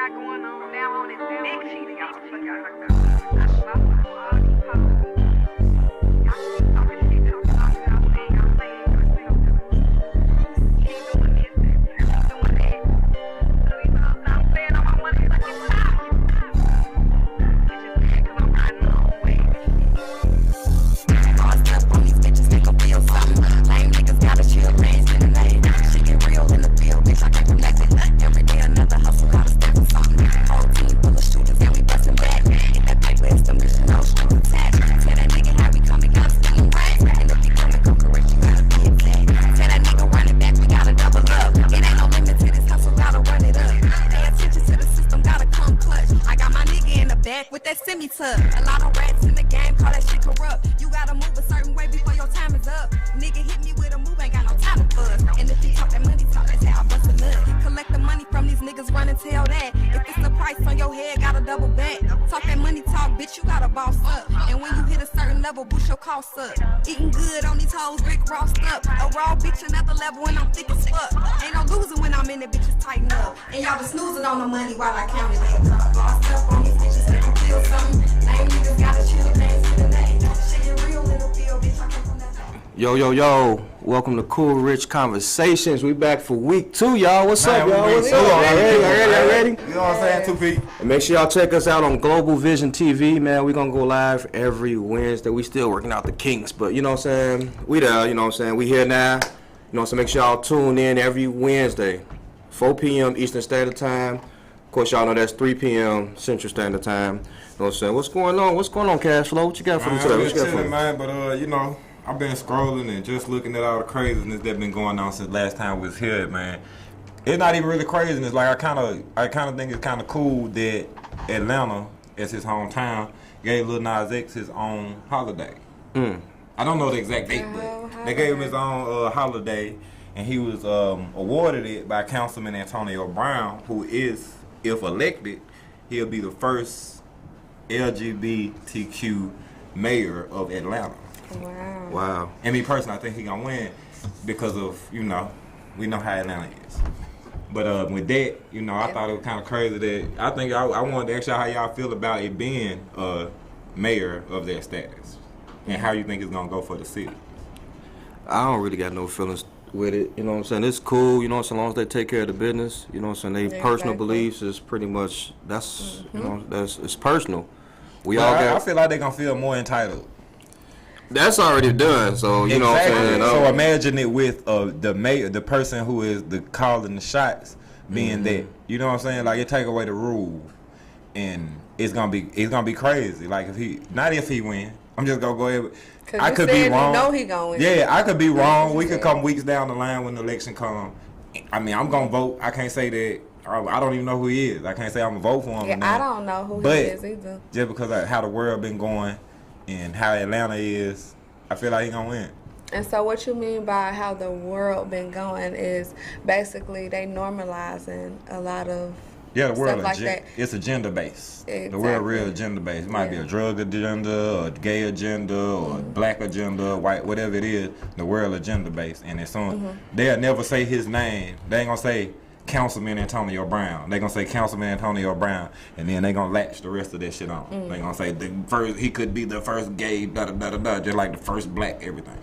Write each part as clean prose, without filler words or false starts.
got going on. Now I'm on this big cheating, y'all. Fuck y'all talking about. I love all these hoes. Y'all keep talking shit, talking about y'all saying yourself. Keep doing this, keep doing that. So these hoes now saying on my motherfucking top. It's just bad 'cause I'm riding my own way. Bossed up on these bitches, make 'em feel something. Lame niggas gotta chill, raised in the lane. Shit get real in the field, bitch, I can't connect it. Every day another hustle, gotta step for something. Whole team full of shooters, and we bustin' back. Hit that paper, it's the mission, no strings attached. Tell that nigga how we coming, gotta spin them racks. And if you coming, come correct, you gotta be exact. Tell that nigga run it back, we gotta double up. It ain't no limit to this hustle, gotta run it up. Pay attention to the system, gotta come clutch. I got my nigga in the back with that semi-tuck. A lot of rats in the game, call that shit corrupt. You gotta move a certain way before your time is up. Nigga hit me with a move, ain't got no time to buzz. And if you talk that money talk, that's how I bust a nut. Collect the money from these niggas, run and tell that. If it's the price on your head, gotta double back. Talk that money talk, bitch, you gotta boss up. And when you hit a certain level, boost your costs up. Eating good on these hoes, Rick Rossed up. A raw bitch, another level, and I'm thick as fuck. Ain't no losing when I'm in the bitches tighten up. And y'all just snoozing on the money while I count it up. Bossed up on these bitches, make 'em feel something. Lame niggas gotta chill, dance in the lane. Shit get real in the field, bitch, I come from that thing. Yo, welcome to Kool Rich Conversations. We back for week 2, y'all. What's up, y'all? What's up? Ready? You know what I'm saying, 2P? And make sure y'all check us out on Global Vision TV, man. We're going to go live every Wednesday. We still working out the kinks, but you know what I'm saying? We there, you know what I'm saying? We here now. You know, so make sure y'all tune in every Wednesday, 4 p.m. Eastern Standard Time. Of course, y'all know that's 3 p.m. Central Standard Time. You know what I'm saying? What's going on? What's going on, Cash Flow? What you got for me today? What you got for me? Man, but you know, I've been scrolling and just looking at all the craziness that's been going on since last time we was here, man. It's not even really craziness. Like I kind of think it's kind of cool that Atlanta, as his hometown, gave Lil Nas X his own holiday. I don't know the exact date, but they gave him his own holiday, and he was awarded it by Councilman Antonio Brown, who is, if elected, he'll be the first LGBTQ mayor of Atlanta. Wow. And me personally, I think he gonna win because of, you know, we know how Atlanta is. But with that, you know, I thought it was kind of crazy that I think I wanted to ask y'all how y'all feel about it being a mayor of that status and how you think it's gonna go for the city. I don't really got no feelings with it. You know what I'm saying? It's cool, you know, so long as they take care of the business. You know what I'm saying? They personal beliefs is pretty much, that's, you know, it's personal. I feel like they're gonna feel more entitled. That's already done, so you know what I'm saying. So imagine it with the mayor, the person who is calling the shots, being that. You know what I'm saying? Like it take away the rule, and it's gonna be crazy. Like if he win, I'm just gonna go ahead. I could be wrong. You know he gonna win. Yeah, I could be wrong. We could come weeks down the line when the election come. I mean, I'm gonna vote. I can't say that. I don't even know who he is. I can't say I'm gonna vote for him. Yeah, I don't know who he is either. Just because of how the world been going and how Atlanta is, I feel like he gonna win. And so what you mean by how the world been going is basically they normalizing a lot of the world stuff like that. It's agenda based. Exactly. The world real agenda based. It might be a drug agenda or a gay agenda or a black agenda, white, whatever it is. The world agenda based, and as soon they'll never say his name. They ain't gonna say Councilman Antonio Brown. They gonna say Councilman Antonio Brown, and then they gonna latch the rest of that shit on. They gonna say he could be the first gay, just like the first black everything.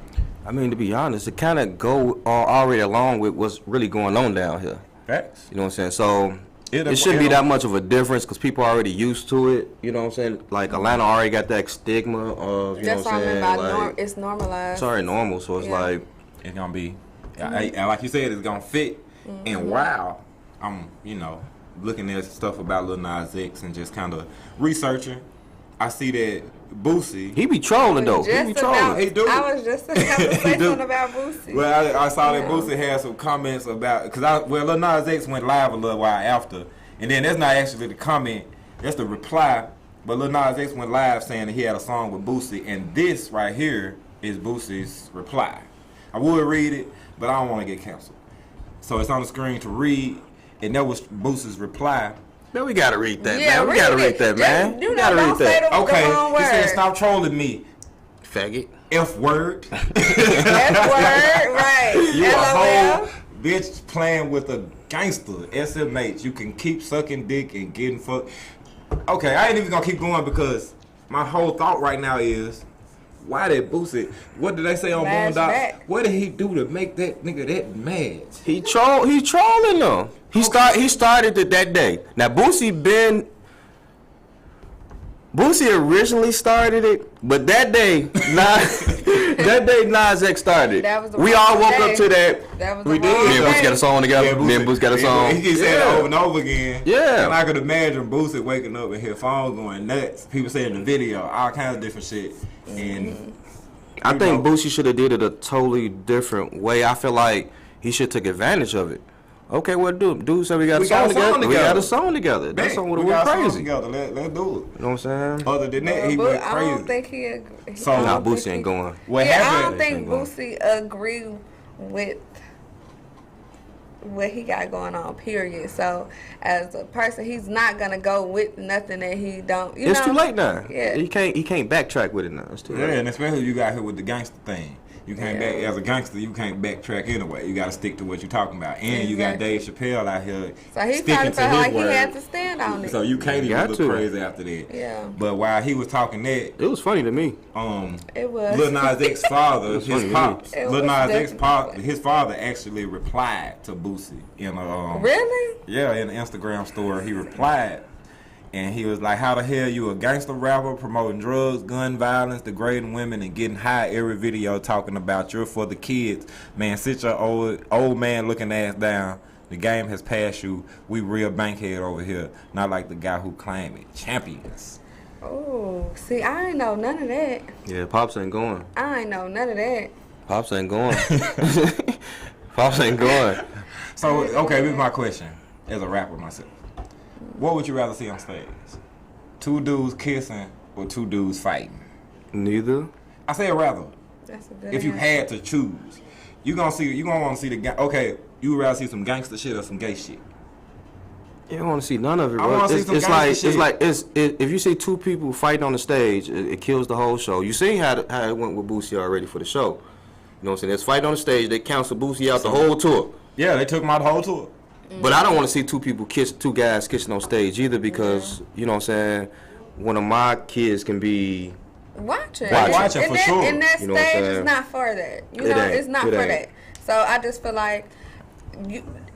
I mean, to be honest, it kind of go already along with what's really going on down here. Facts. You know what I'm saying? So it shouldn't be that much of a difference because people are already used to it. You know what I'm saying? Like Atlanta already got that stigma of, you know what I'm saying? Like, it's normalized. It's already normal, so it's like it's gonna be, like you said, it's gonna fit. And while I'm, you know, looking at stuff about Lil Nas X and just kind of researching, I see that Boosie. He be trolling though. He be trolling. He do. I was just about to say something about Boosie. Well, I saw that Boosie had some comments about, Lil Nas X went live a little while after, and then that's not actually the comment, that's the reply. But Lil Nas X went live saying that he had a song with Boosie, and this right here is Boosie's reply. I would read it, but I don't want to get canceled. So it's on the screen to read, and that was Boosie's reply. Man, we gotta read that, man. We gotta read that, man. You know, don't say the wrong word. He said, "Stop trolling me, faggot." F word. F word, right? You a hoe. bitch playing with a gangster, SMH. You can keep sucking dick and getting fucked. Okay, I ain't even gonna keep going because my whole thought right now is, why did Boosie? What did they say on Boondocks? What did he do to make that nigga that mad? He trolling though. He started it that day. Now Boosie originally started it, but that day, Nas X started. We all woke up to that. We did. Me and Boosie got a song together. Me and Boosie got a song. He keeps saying it over and over again. Yeah. And I could imagine Boosie waking up and hear phone going nuts. People saying the video, all kinds of different shit. And I think Boosie should have did it a totally different way. I feel like he should took advantage of it. Okay, what dude said we got a song together. We got a song together. That song would have went crazy. Together. Let's do it. You know what I'm saying? Other than that, he went crazy. I don't think he agree. So nah, Boosie ain't going. What I happened? don't think Boosie agree with what he got going on, period. So as a person, he's not gonna go with nothing that he don't. It's too late now. Yeah. He can't backtrack with it now. It's too late. Yeah, and especially you got here with the gangster thing. You can't back as a gangster. You can't backtrack anyway. You got to stick to what you're talking about. And you got Dave Chappelle out here so he sticking felt to his like word. he had to stand on it. So you can't even look crazy after that. Yeah. But while he was talking that, It was funny to me. It was. Lil Nas X father, his pops, It Lil was Nas X definitely pop, funny. his father actually replied to Boosie in a Really? yeah, in the Instagram story. He replied, and he was like, "How the hell you a gangster rapper promoting drugs, gun violence, degrading women, and getting high every video talking about you're for the kids? Man, sit your old man looking ass down. The game has passed you. We real bankhead over here, not like the guy who claimed it. Champions." Oh, see, I ain't know none of that. Yeah, Pops ain't going. I ain't know none of that. Pops ain't going. Pops ain't going. So, okay, this is my question as a rapper myself. What would you rather see on stage? 2 dudes kissing or 2 dudes fighting? Neither. I say rather. That's a good If you answer. had to choose, you gonna want to see the guy. Okay, you would rather see some gangster shit or some gay shit? You don't want to see none of it, I bro. wanna see some It's gangster like shit. if you see 2 people fighting on the stage, it kills the whole show. You seen how it went with Boosie already for the show. You know what I'm saying? There's fight on the stage. They cancel Boosie out the whole tour. Yeah, they took him out the whole tour. But I don't want to see 2 guys kissing on stage either because you know what I'm saying. One of my kids can be Watching for and that, sure. And that You know what I'm stage is saying? not for that. You It know, ain't. it's not It for ain't. that. So I just feel like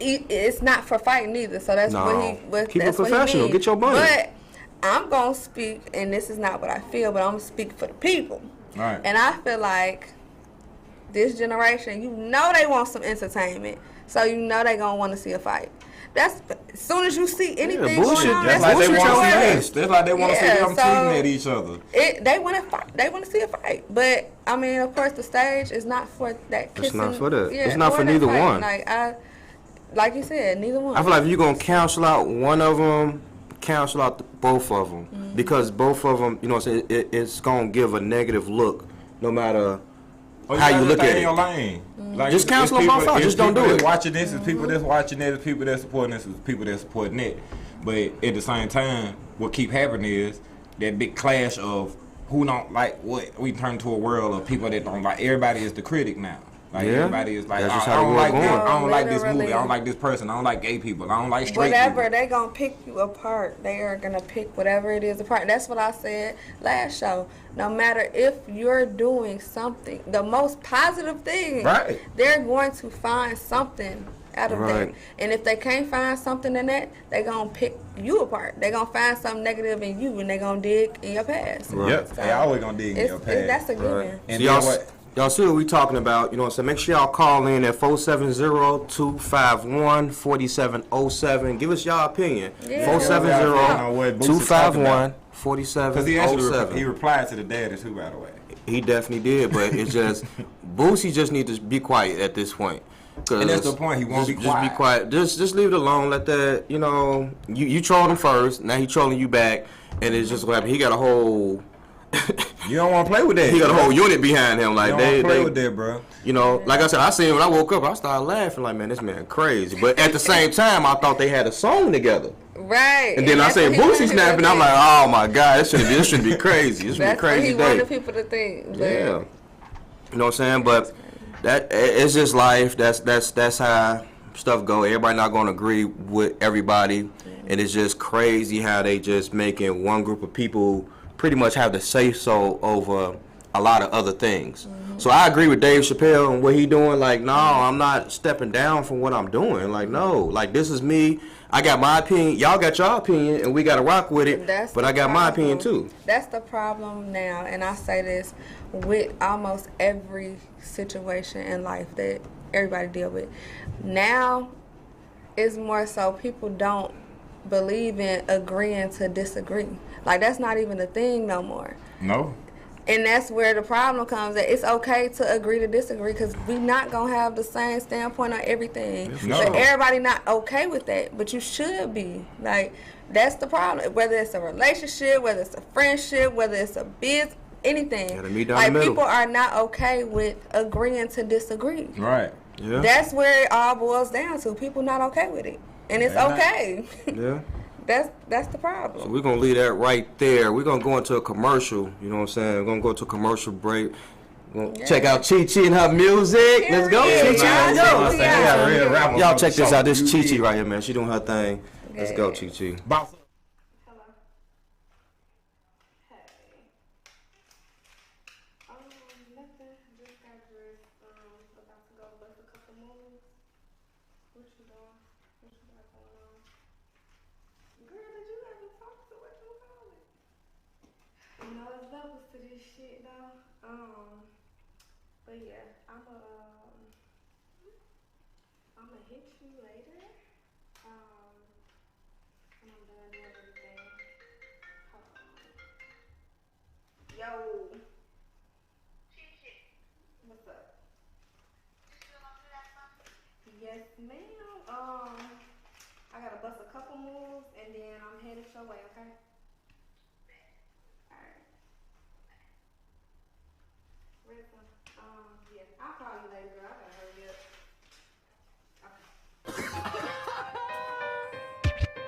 it's not for fighting either. So that's No. what Keep it that's what he professional. means. Get your money. But I'm gonna speak, and this is not what I feel, but I'm gonna speak for the people. All right. And I feel like this generation, you know, they want some entertainment, so you know they gonna want to see a fight. That's as soon as you see anything bullshit. going on, That's that's like they what want you to see want. this. That's like they want to see Yeah, them so- tweeting at each other. They want to fight. They want to see a fight, but I mean, of course, the stage is not for that kissing. not for that. Yeah, It's not or for that neither fighting. one. Like you said, neither one. I feel like if you're gonna cancel out one of them, cancel out both of them because both of them, you know, what I'm saying, it's gonna give a negative look, no matter how you look at in it. your lane. Like, Just it's cancel them people- off out. it's Just don't people do that's it. Watching this is people that's watching that. It's people that's supporting this. It's people that's supporting that. But at the same time, what keep happening is that big clash of who don't like what. We turn to a world of people that don't like. Everybody is the critic now. Like Yeah. everybody is like, That's just I how the don't world like this. going. I don't like this movie. Literally. I don't like this person. I don't like gay people. I don't like straight Whatever, people. they gonna pick you apart. They are gonna pick whatever it is apart. That's what I said last show. No matter if you're doing something, the most positive thing, Right. they're going to find something out of that. Right. And if they can't find something in that, they gonna pick you apart. They gonna find something negative in you, and they gonna dig in your past. Yep. They always gonna dig in your past. That's a good Right. one. And So then what? y'all see what we talking about, you know what I'm saying? Make sure y'all call in at 470-251-4707. Give us y'all opinion. Yeah. 470-251-4707. Because he actually he replied to the daddy too, by the way. He definitely did, but it's just Boosie just need to be quiet at this point. And that's the point. He won't be Just be quiet. quiet. Just leave it alone. Let that, you know, you trolled him first. Now he trolling you back, and it's just what happened. He got a whole You don't want to play with that. he got a whole unit behind him. Like You don't want they to play with that, bro. you know, like I said, I seen when I woke up, I started laughing like, man, this man crazy. But at the same time, I thought they had a song together. Right. And then I that's said what he Boosie wanted snapping. to I'm like, oh my God, this shouldn't be crazy. This should be a that's what crazy he day. wanted people to think. But Yeah, you know what I'm saying. But that it's just life. That's how stuff go. Everybody not gonna agree with everybody, and it's just crazy how they just making one group of people pretty much have the say so over a lot of other things. So I agree with Dave Chappelle and what he doing. Like, no, I'm not stepping down from what I'm doing. Like, no, like this is me. I got my opinion. Y'all got your opinion, and we got to rock with it. But I got my opinion too. That's the problem now, and I say this with almost every situation in life that everybody deal with. Now, it's more so people don't believe in agreeing to disagree. Like, that's not even a thing no more. No. And that's where the problem comes. That it's okay to agree to disagree because we not gonna have the same standpoint on everything. No. But everybody not okay with that. But you should be. Like, that's the problem. Whether it's a relationship, whether it's a friendship, whether it's a business, anything. Gotta meet down like, the middle. people are not okay with agreeing to disagree. Right. Yeah. That's where it all boils down to. People not okay with it, and it's okay. Yeah. That's the problem. So we're going to leave that right there. We're going to go into a commercial. You know what I'm saying? We're going to go to a commercial break. We're going to check out Chi Chi and her music. Let's go, Chi Chi. Y'all check this out. This Chi Chi right here, man. She doing her thing. Let's go, Chi Chi. Bounce up. Nothing. Just got dressed. About to go bust a couple moves. What you doing? What you got going on? Girl, did you ever talk to what you call it? You know, there's levels to this shit though. But yeah, I'ma hit you later. When I'm done doing everything. Hold on. Yo. What's up? Yes, ma'am. I gotta bust a couple moves and then I'm headed your way, okay? Alright. Where's my, yeah, I'll call you later, girl. I gotta hurry up.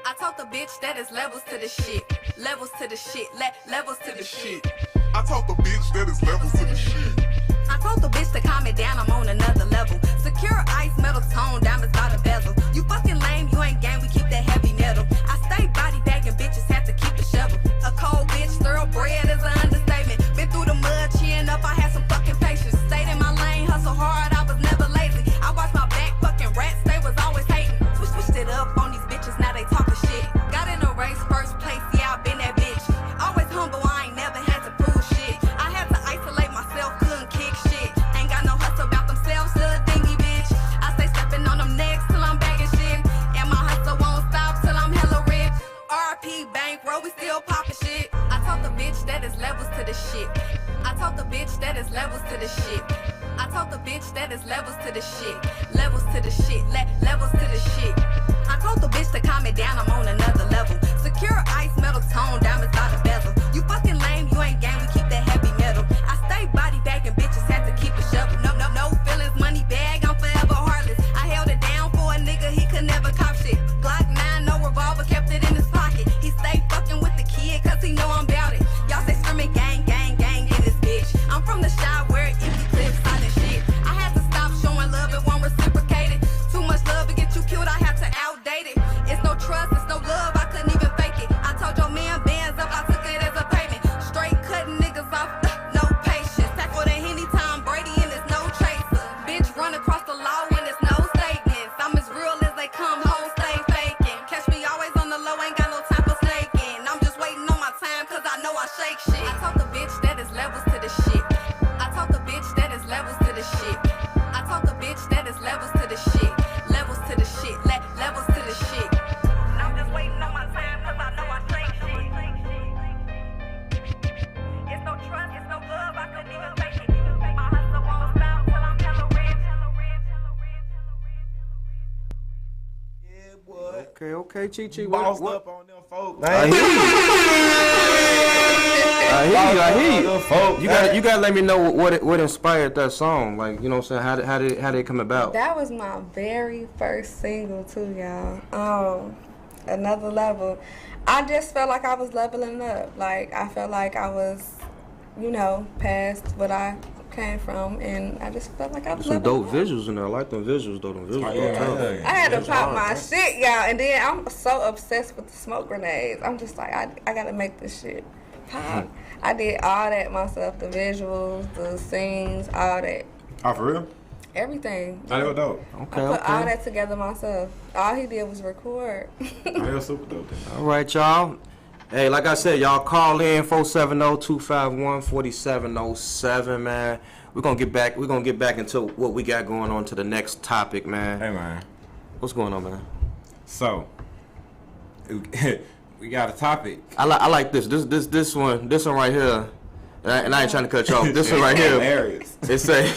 I told the bitch that is levels to the shit. Levels to the shit. Levels to the shit. I told the bitch that is levels to the shit. I told the bitch to calm it down, I'm on another level. Secure ice, metal tone, diamonds by the bezel. You fucking lame, you ain't gang, we keep that heavy metal. I stay body bagging, bitches have to keep a shovel. A cold bitch, thoroughbred is an understatement. Been through the mud, cheering up, I had some fucking patience. Stayed in my lane, hustle hard, I was never lazy. I watched my back, fucking rats, they was always hating. Switched it up on these bitches, now they talking shit. Got in a race, first place, yeah, I been that bitch. Always humble, I ain't never had to prove shit. I had to isolate myself, couldn't kick shit. Ain't got no hustle about themselves, little dingy bitch. I stay stepping on them necks till I'm bagging shit. And my hustle won't stop till I'm hella rich. RP bankroll, we still popping shit. I told the bitch that is levels to the shit. I told the bitch that is levels to the shit. I told the bitch that is levels to the shit. Levels to the shit. Levels to the shit. I told the bitch to calm it down, I'm on another level. Secure ice, metal tone, diamonds by the bezel. You fucking lame, you ain't gang, we keep that heavy metal. I stay body bagging, bitches have to keep a shovel. No feelings, money bag, I'm forever heartless. I held it down for a nigga, he could never cop shit. Glock 9, no revolver, kept it in his pocket. He stay fucking with the kid, cause he know I'm bout it. Y'all say screaming gang, gang, gang in this bitch. I'm from the shy where empty clips, silent shit. I had to stop showing love, it won't reciprocate it. Too much love to get you killed, I have to outdate it. It's no trust, it's no love, I couldn't even fake it. I told your man, bands up, I took it as a payment. Straight cutting niggas off, no patience. Tackle the anytime Brady and it's no chaser. Bitch run across the law and it's no statements. I'm as real as they come, hoes stay faking. Catch me always on the low, ain't got no time for snaking. I'm just waiting on my time cause I know I shake shit. I told the bitch that is levels to the shit. I told the bitch that is levels to the shit. I told the bitch that is levels to the shit. Levels to the shit. Levels to the shit. And I'm just waiting on my time cause I know I shake shit. It's no trust, it's no love, I couldn't even fake it. My hustle won't stop till I'm hella rich. Yeah, boy. Okay, Chi Chi. Bossed up on them folks. I hear you. You gotta let me know what inspired that song. Like, you know what I'm saying? How did it come about? That was my very first single too, y'all. Another level. I just felt like I was leveling up. Like, I felt like I was, past what I came from, and I just felt like I was Some living dope home. visuals in there. I like them visuals though. Them visuals Yeah, go tough. yeah. I had to pop my shit, y'all, and then I'm so obsessed with the smoke grenades. I'm just like, I gotta make this shit pop. I did all that myself, the visuals, the scenes, all that, Oh, for real? everything. That was dope. Okay, I put all okay. that together myself. All he did was record. That was super dope. Then. All right, y'all. Hey, like I said, y'all call in 470-251-4707, man. We're gonna get back into what we got going on to the next topic, man. Hey, man. What's going on, man? So, we got a topic. I like this one right here. And I ain't trying to cut you off. This one right here. Hilarious. It say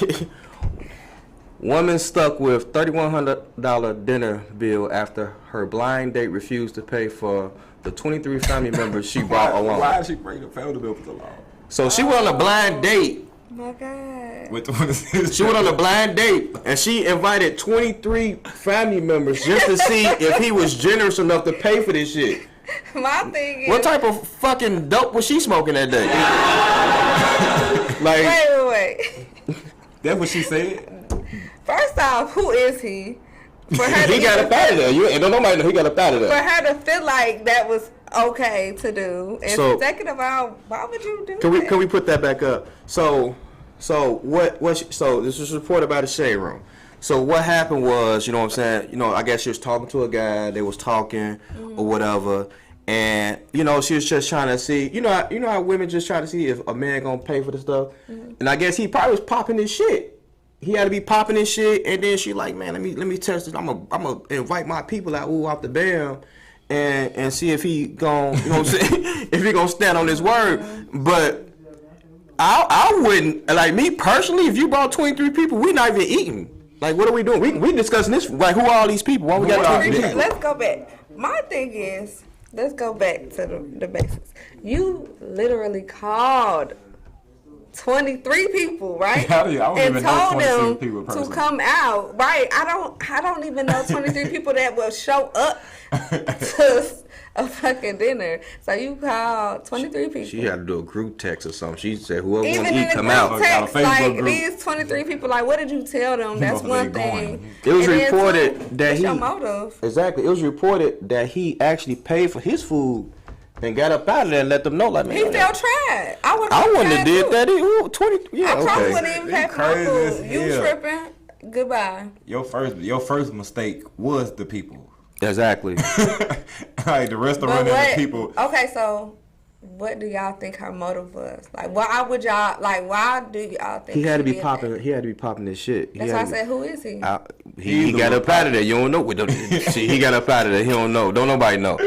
woman stuck with $3,100 dinner bill after her blind date refused to pay for the 23 family members she brought along. Why did she bring the family members along? So she went on a blind date. My God. With the She went on a blind date and she invited 23 family members just to see if he was generous enough to pay for this shit. My thing is, What type of fucking dope was she smoking that day? Like, wait. That's what she said. First off, who is he? For her to he got even up out of there. And don't nobody know he got up out of for there. her to feel like that was okay to do. And So- second of all, why would you do Can that? we put that back up? So this was reported by the Shade Room. So what happened was, you know what I'm saying, I guess she was talking to a guy, they was talking or whatever, and she was just trying to see, you know how women just try to see if a man gonna pay for the stuff. And I guess he probably was popping his shit. He had to be popping his shit, and then she like, man, let me test it. I'm gonna invite my people out off the bam and see if he gon' you know what I'm saying, if he gonna stand on his word. But I wouldn't, like, me personally, if you brought 23 people, we not even eating. Like, what are we doing? We discussing this, like, who are all these people? Why we got 23 people? Let's go back. My thing is, let's go back to the basics. You literally called 23 people, right? I don't and even know told 23 them people to personally. come out, right? I don't even know 23 people that will show up to a fucking dinner. So you called 23 people. She had to do a group text or something. She said, whoever Even want to in eat, the come group out. text, Got a Facebook like group. these 23 people, like, what did you tell them? That's know one where they thing. going. It was And then reported two, that what's he your motive? exactly. It was reported that he actually paid for his food and got up out of there and let them know, like, man, He still tried. I I wouldn't have did that. Ooh, 20. Yeah, I probably okay. wouldn't even You pay for my crazy as food. You hell. tripping? Goodbye. Your first mistake was the people. Exactly. Like the restaurant and the people. Okay, so what do y'all think her motive was? Like, why would y'all? Like, why do y'all think He had to she be did popping. that? He had to be popping this shit. That's why I said, who is he? He got up out of there. You don't know. See, he got up out of there. He don't know. Don't nobody know.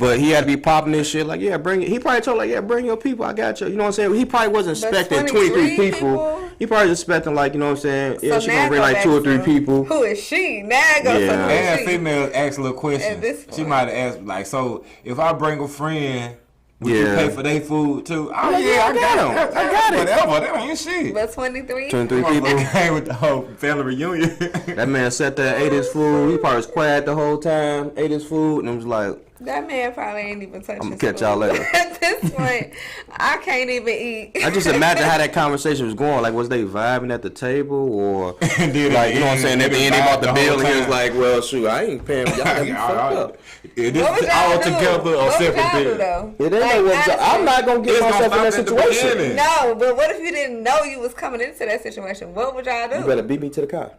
But he had to be popping this shit. Like, yeah, bring it. He probably told, like, yeah, bring your people. I got you. You know what I'm saying? He probably wasn't But expecting 23 23 people. people? He probably was expecting, like, you know what I'm saying? Yeah, So she now gonna bring go like back 2 or 3 to, people. Who is she? Now go Yeah. to who And is she? females ask little At questions. this She point. might have asked, like, so if I bring a friend, would you Yeah. pay for their food too? Oh, Yeah, I got 'em. I got it. Whatever, that ain't shit. But 23? 23 people. Motherfucker came with the whole family reunion. That man sat there, ate his food. He probably was quiet the whole time, ate his food, and was like, That man probably ain't even touching I'ma catch y'all later. At this point, I can't even eat. I just imagine how that conversation was going. Like, was they vibing at the table, or And then like, you know what I'm saying? At the end, they bought the vibe bill, whole and he was time. like, "Well, shoot, I ain't paying. Y'all got me fucked up." This What would is y'all all do? together or What would separate y'all do, bill. though? It ain't Like, no what. I'm honestly. not gonna get It's gonna myself in that stop at the situation. beginning. No, but what if you didn't know you was coming into that situation? What would y'all do? You better beat me to the car.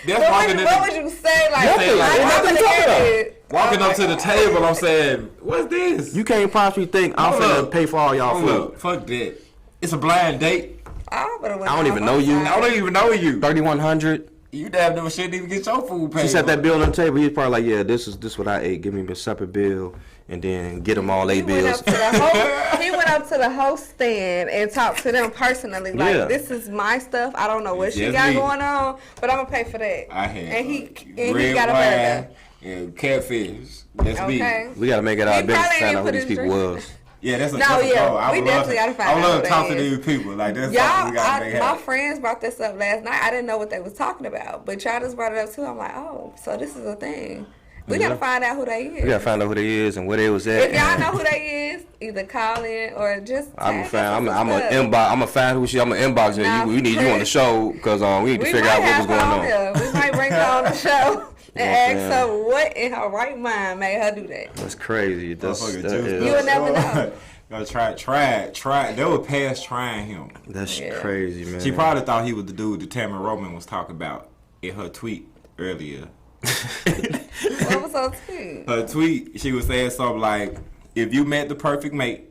That's What walking would, in what the- would you say? Like, Nothing. like, Ain't I'm nothing gonna to talk get about. it. Walking Oh up to my the God. table, I'm saying, what's this? You can't possibly think I'm Hold finna up. pay for all y'all Hold food. up, fuck that. It's a blind date. I don't even know you. I don't even know you. 3,100. You damn near shouldn't even get your food paid. She set that for. bill on the table. He was probably like, "Yeah, this what I ate. Give me a separate bill, and then get them all 8 He went, bills." up to the host, he went up to the host stand and talked to them personally. Like, Yeah. this is my stuff. I don't know what she Yes, got me. going on, but I'm gonna pay for that. I had and he red got a wine burger. and catfish. That's Okay. me. We gotta make it our He business probably to find ain't out who put these his people drink- was. Yeah, that's a No, that's a yeah, goal. I we would love definitely gotta find I would out love who to talk they to is. these people. Like that's Y'all, something we gotta make my happen. friends brought this up last night. I didn't know what they was talking about, but y'all just brought it up too. I'm like, oh, so this is a thing. We gotta find out who they is. We gotta find out who they is and where they was at. If y'all know who they is, either call in or just I'm tag us I'm with a some inbox. I'm a fan who she. I'm a inbox. Nah, We need you on the show because we need to We figure might out what was have going her on. here. We might bring her on the show and Yeah, ask her what in her right mind made her do that. That's crazy. That's Motherfucker that juiced is- You would never know. Gotta try. They were past trying him. That's Yeah. crazy, man. She probably thought he was the dude that Tamara Roman was talking about in her tweet earlier. What was her tweet? Her tweet, she was saying something like, if you met the perfect mate,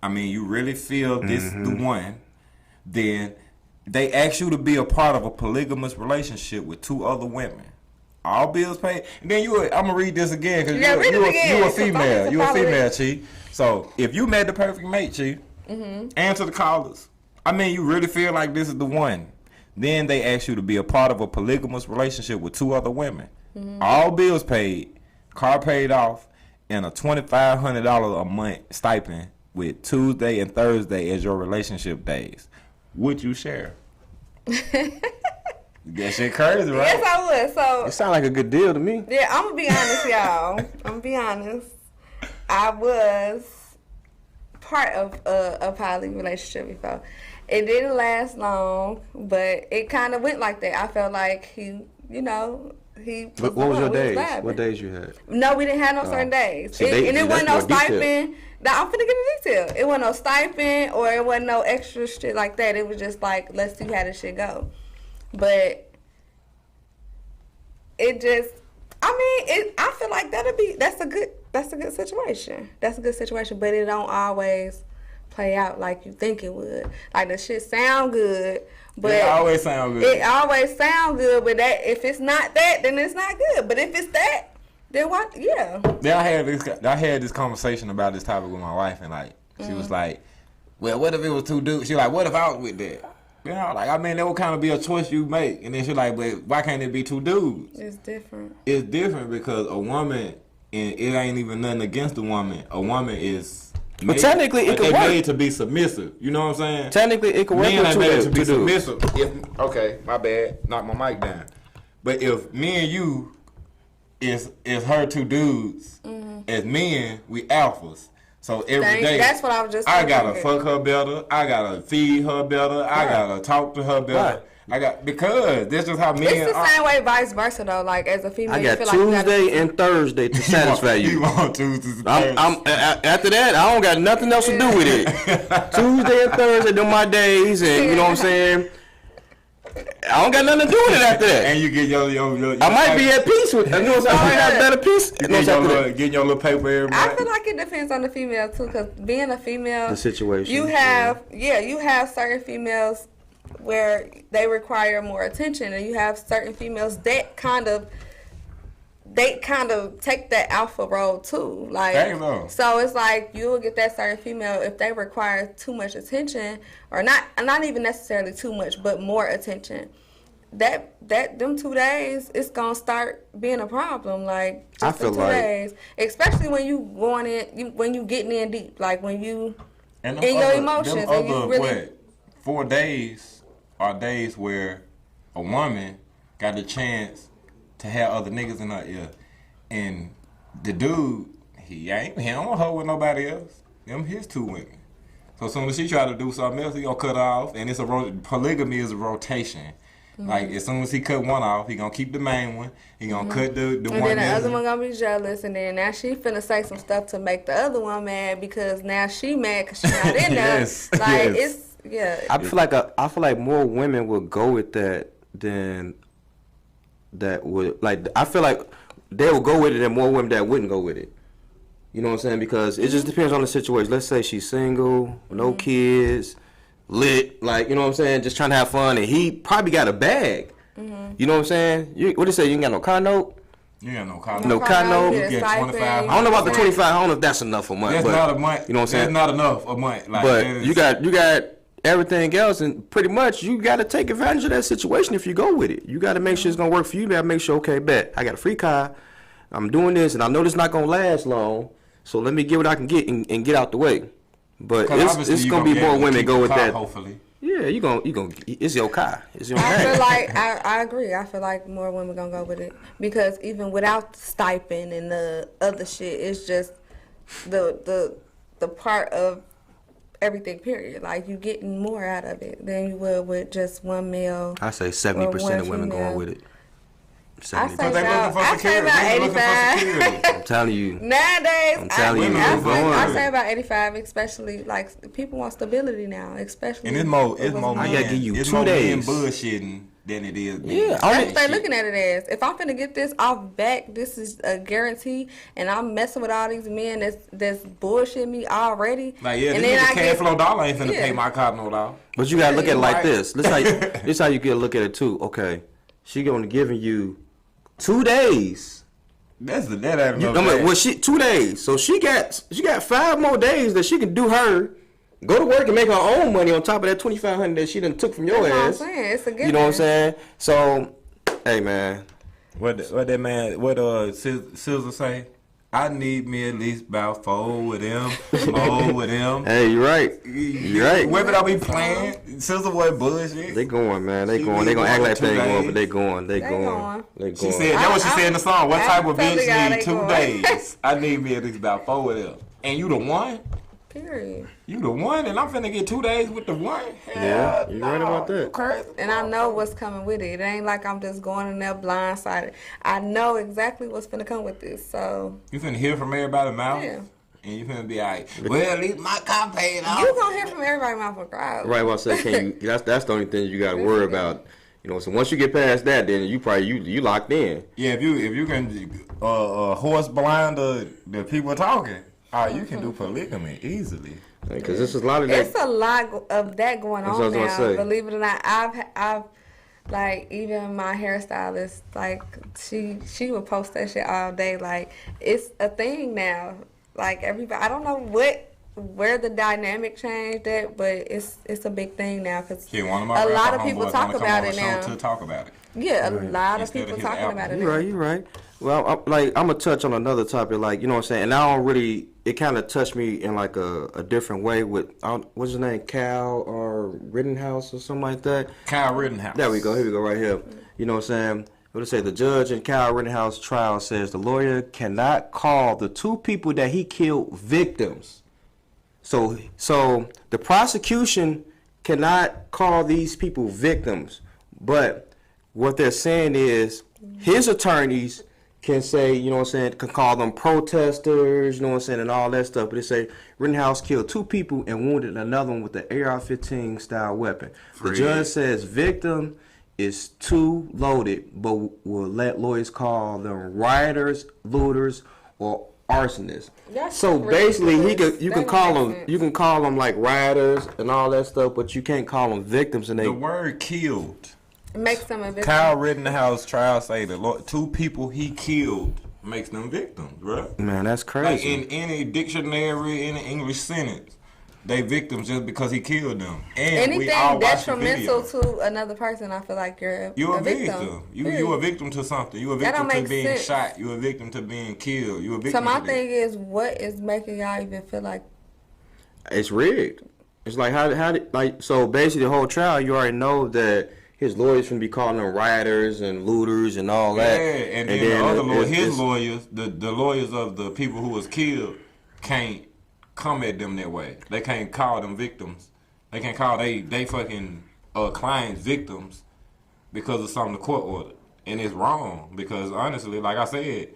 I mean, you really feel this is the one, then they ask you to be a part of a polygamous relationship with 2 other women. All bills paid. And then I'm going to read this again because Yeah, read it again, you a 'cause I female. need to You a follow female, it. Chi. So if you met the perfect mate, Chi, answer the callers. I mean, you really feel like this is the one. Then they ask you to be a part of a polygamous relationship with 2 other women. All bills paid, car paid off, and a $2,500 a month stipend with Tuesday and Thursday as your relationship days. Would you share? That shit crazy, right? Yes, I would. So It sound like a good deal to me. yeah, I'm gonna be honest, y'all. I'm gonna be honest. I was part of a poly relationship before. It didn't last long, but it kind of went like that. I felt like he. What was your days? vibing. What days you had? No, we didn't have no certain days. See, And it wasn't no that's more detailed. stipend. Now, I'm finna get into detail. It wasn't no stipend or it wasn't no extra shit like that. It was just like, let's see how this shit go. But it just, I feel like that's a good situation. That's a good situation, but it don't always play out like you think it would. Like the shit sound good, but It always sound good. It always sound good, but that if it's not that, then it's not good. But if it's that, then what? Yeah. Then I had this conversation about this topic with my wife, and like she was like, "Well, what if it was 2 dudes?" She like, "What if I was with that?" You know, like I mean, that would kind of be a choice you make. And then she like, "But why can't it be 2 dudes?" It's different. It's different because a woman, and it ain't even nothing against a woman. A woman is. But technically, it could they work. made to be submissive. You know what I'm saying? Technically, it could work Men with ain't 2 made dudes. to be submissive. Okay, my bad. Knock my mic down. But if me and you is her 2 dudes, as men, we alphas. So every day, That's what I was just I thinking. gotta fuck her better. I gotta feed her better. I gotta talk to her better. Because that's just how men It's the are. same way, vice versa though. Like as a female, I you got feel like you gotta Tuesday and Thursday to satisfy You you. want Tuesdays and After that, I don't got nothing else to do with it. Tuesday and Thursday, them my days, and you know what I'm saying. I don't got nothing to do with it after that. And you get your I might be at peace with. You know what I'm saying? I might have better peace. You You know get what I'm saying? getting your little paper every I month. feel like it depends on the female too, because being a female, The situation. you have you have certain females where they require more attention, and you have certain females that kind of take that alpha role too. Like Dang, no. so it's like you will get that certain female if they require too much attention, or not even necessarily too much, but more attention. That them 2 days, it's gonna start being a problem. Like just I feel them 2 like- days, especially when you going in, when you getting in deep, like when you And in your emotions, them and you other, really 4 days are days where a woman got the chance to have other niggas in her ear, and the dude he don't hold with nobody else. Them his 2 women. So as soon as she try to do something else, he gonna cut her off, and it's polygamy is a rotation. Like as soon as he cut one off, he gonna keep the main one. He gonna cut the and one. then the that's- other one gonna be jealous, and then now she finna say some stuff to make the other one mad because now she mad because she not in there. Yes, Like yes. I feel like more women would go with that than that would like. I feel like they would go with it than more women that wouldn't go with it. You know what I'm saying? Because it just depends on the situation. Let's say she's single, no kids, lit, like you know what I'm saying, just trying to have fun, and he probably got a bag. You know what I'm saying? What do you say? You ain't got no car note? You ain't no college. No car note. get a You get stipend. 25. I don't know about the 25. I don't know if that's enough a month. That's but, not a month. You know what I'm saying? That's not enough a month. Like, But that is- you got everything else, and pretty much you got to take advantage of that situation if you go with it. You got to make sure it's gonna work for you. You got to make sure, okay, bet I got a free car. I'm doing this, and I know this not gonna last long. So let me get what I can get and get out the way. But 'cause obviously it's you gonna be be more able to women keep go the with car, that. Hopefully. Yeah, you gonna it's your car. It's your I name. feel like I agree. I feel like more women gonna go with it because even without stipend and the other shit, it's just the part of everything. Period. Like you getting more out of it than you would with just one meal. I say 70% of women going with it. I 70%. say They looking for I say security. about They looking for 85. security. I'm telling you. Nowadays, I'm telling you, I, it's say, I going. say about 85, especially like people want stability now, especially. And it's more I gotta give you it's 2 more men days. bullshitting than it is. Yeah, That's what they looking at it as. If I'm finna get this off back, this is a guarantee, and I'm messing with all these men that's bullshit me already. Like, yeah, and this then nigga I cash get flow dollar ain't finna Yeah. pay my car no dollar. But you gotta look at it like Right. this. This how you get to look at it too. Okay, she only giving you 2 days. That ain't You, enough. I mean, well, 2 days. So she got 5 more days that she can do her, go to work and make her own money on top of that $2,500 that she done took from your That's what I'm ass. saying. It's a good You know what I'm one. saying? So, hey man, What that man? What Scissor say? I need me at least about 4 with them, 4 with them. hey, you right. You right. Women don't be playing. Scissor boy bullshit. They going, man. They She going. They been gonna act going like 2 they ain't going, days. but they going. They They going. going. They going. She said that what she said in the song. What I type of totally got bitch it need 2 going. days? I need me at least about 4 with them. And you the one? Period. You the one, and I'm finna get 2 days with the one? Yeah, Hell you right no, about that. you crazy. And I know what's coming with it. It ain't like I'm just going in there blindsided. I know exactly what's finna come with this. So You finna hear from everybody's mouth? Yeah. And you finna be like, well, at least my car paid off. you gonna hear from everybody mouth a crowd. Right. What I said, can you? That's the only thing you gotta worry about. You know. So once you get past that, then you probably you locked in. Yeah, if you can horse blind the people talking, you can do polygamy easily. Because this is a lot of that. It's a lot of that going That's on what I was now. gonna say. Believe it or not, I've like even my hairstylist, like she would post that shit all day. Like it's a thing now. Like everybody, I don't know where the dynamic changed at, but it's a big thing now because Yeah, one of my a lot rapper of people homeboys talk wanna come about on it the show now. to talk about it. Yeah, a lot of Instead of people his talking album. about it You're now. right. You're right. Well, I'm gonna touch on another topic, like you know what I'm saying, and I don't really. It kind of touched me in like a different way with what's his name, Cal or Rittenhouse or something like that. Kyle Rittenhouse. There we go. Here we go. Right here. You know what I'm saying? What it say? The judge in Kyle Rittenhouse trial says the lawyer cannot call the 2 people that he killed victims. So the prosecution cannot call these people victims, but what they're saying is his attorneys can say, you know what I'm saying, can call them protesters, you know what I'm saying, and all that stuff. But they say Rittenhouse killed 2 people and wounded another one with the AR-15 style weapon. The judge says victim is too loaded, but will let lawyers call them rioters, looters, or arsonists. That's So basically, you That can call makes them sense. you can call them like rioters and all that stuff, but you can't call them victims. And The they word killed. Makes them a victim. Kyle Rittenhouse trial say the 2 people he killed makes them victims, bro. man, that's Like crazy. in any dictionary, in an English sentence, they victims just because he killed them. And we all Anything watched the video. detrimental to another person, I feel like you're You a victim. victim. You a victim to something. You a That victim don't to make being sense. shot. You a victim to being killed. You a victim So my to thing is, what is making y'all even feel like? It's rigged. It's like how did like so basically the whole trial you already know that his lawyers can be calling them rioters and looters and all that. that. Yeah, and then the other lawyer, his it's- lawyers, the lawyers of the people who was killed can't come at them that way. They can't call them victims. They can't call they fucking clients victims because of something the court ordered. And it's wrong because honestly, like I said,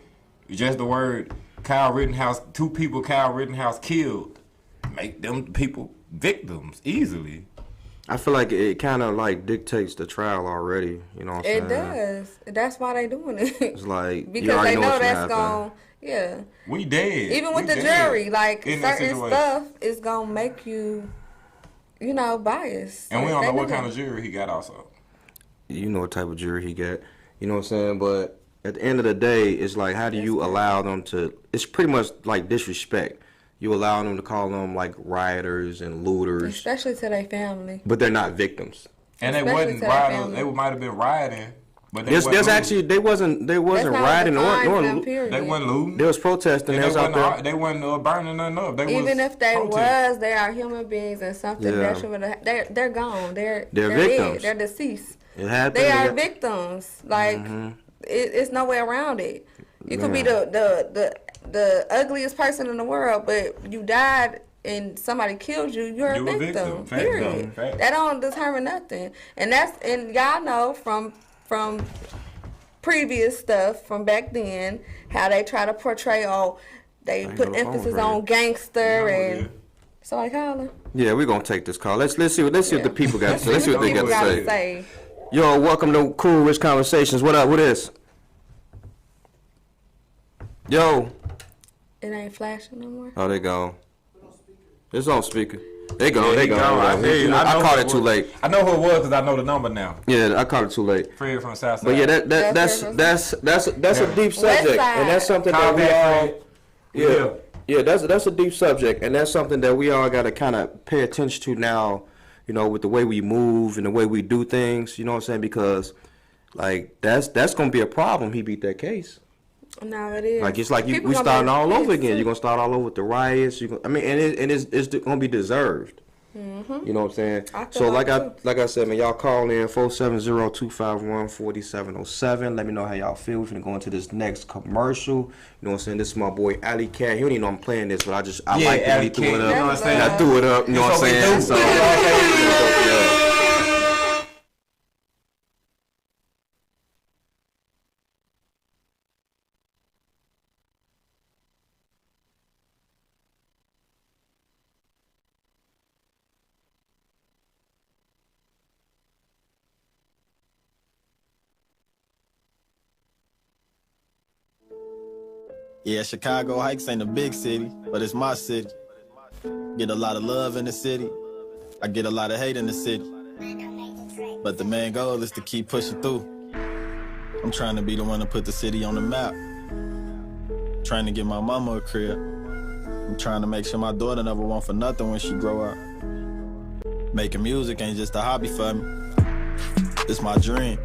just the word Kyle Rittenhouse, 2 people Kyle Rittenhouse killed, make them people victims easily. I feel like it kind of like dictates the trial already. You know what I'm saying? It does. That's why they doing it. It's like you because already they know what's that's gonna happen. going. Yeah. We dead. Even with We the dead jury, like in that certain situation. stuff is gonna make you, biased. And we don't They know what that. kind of jury he got also. You know what type of jury he got. You know what I'm saying? But at the end of the day, it's like how do you allow them to? It's pretty much like disrespect. You allow them to call them like rioters and looters, Especially to their family. but they're not victims. And they Especially wasn't to their rioting. family. They might have been rioting, But There's actually they wasn't That's not rioting what defines or them, period. they wasn't looting. they was protesting. And They was out there. they wasn't burning nothing up. Even if they was, they are human beings and something Yeah. detrimental. They're gone. They're victims. dead. They're deceased. It happened. They are victims. Like it's no way around it. You could be the ugliest person in the world, but you died and somebody killed you. You're a victim. Period. Fact. That don't determine nothing. And y'all know from previous stuff from back then how they try to portray. They put emphasis on gangster and. Somebody calling? Yeah, we're gonna take this call. Let's see what the people got to say. Let's see what they got to gotta say. Yo, welcome to Cool Rich Conversations. What up? What is? Yo. It ain't flashing no more. Oh, they gone. It's on speaker. They gone. Yeah, They gone. I called it too late. I know who it was because I know the number now. Yeah, I called it too late. Fred from the South Side. But yeah, that's a deep subject, and that's something that we all. Yeah, that's a deep subject, and that's something that we all got to kind of pay attention to now. You know, with the way we move and the way we do things. You know what I'm saying? Because like that's gonna be a problem. He beat that case. No, it is. Like it's like we starting all over again. You're gonna start all over with the riots. And it's gonna be deserved. Mm-hmm. You know what I'm saying? So like I said, man, y'all call in 470-251-4707. Let me know how y'all feel. We're finna go into this next commercial. You know what I'm saying? This is my boy Alley Cat. He don't even know I'm playing this, but I like that he threw it up. You know what I'm saying? I threw it up. You know what I'm saying? So yeah. Yeah, Chicago Heights ain't a big city, but it's my city. Get a lot of love in the city. I get a lot of hate in the city. But the main goal is to keep pushing through. I'm trying to be the one to put the city on the map. Trying to get my mama a crib. I'm trying to make sure my daughter never want for nothing when she grow up. Making music ain't just a hobby for me. It's my dream.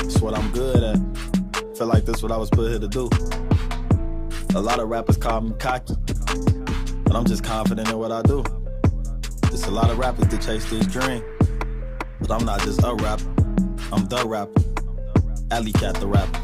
It's what I'm good at. Feel like this what I was put here to do. A lot of rappers call me cocky, but I'm just confident in what I do. There's a lot of rappers that chase this dream, but I'm not just a rapper, I'm the rapper. Alley Cat the rapper.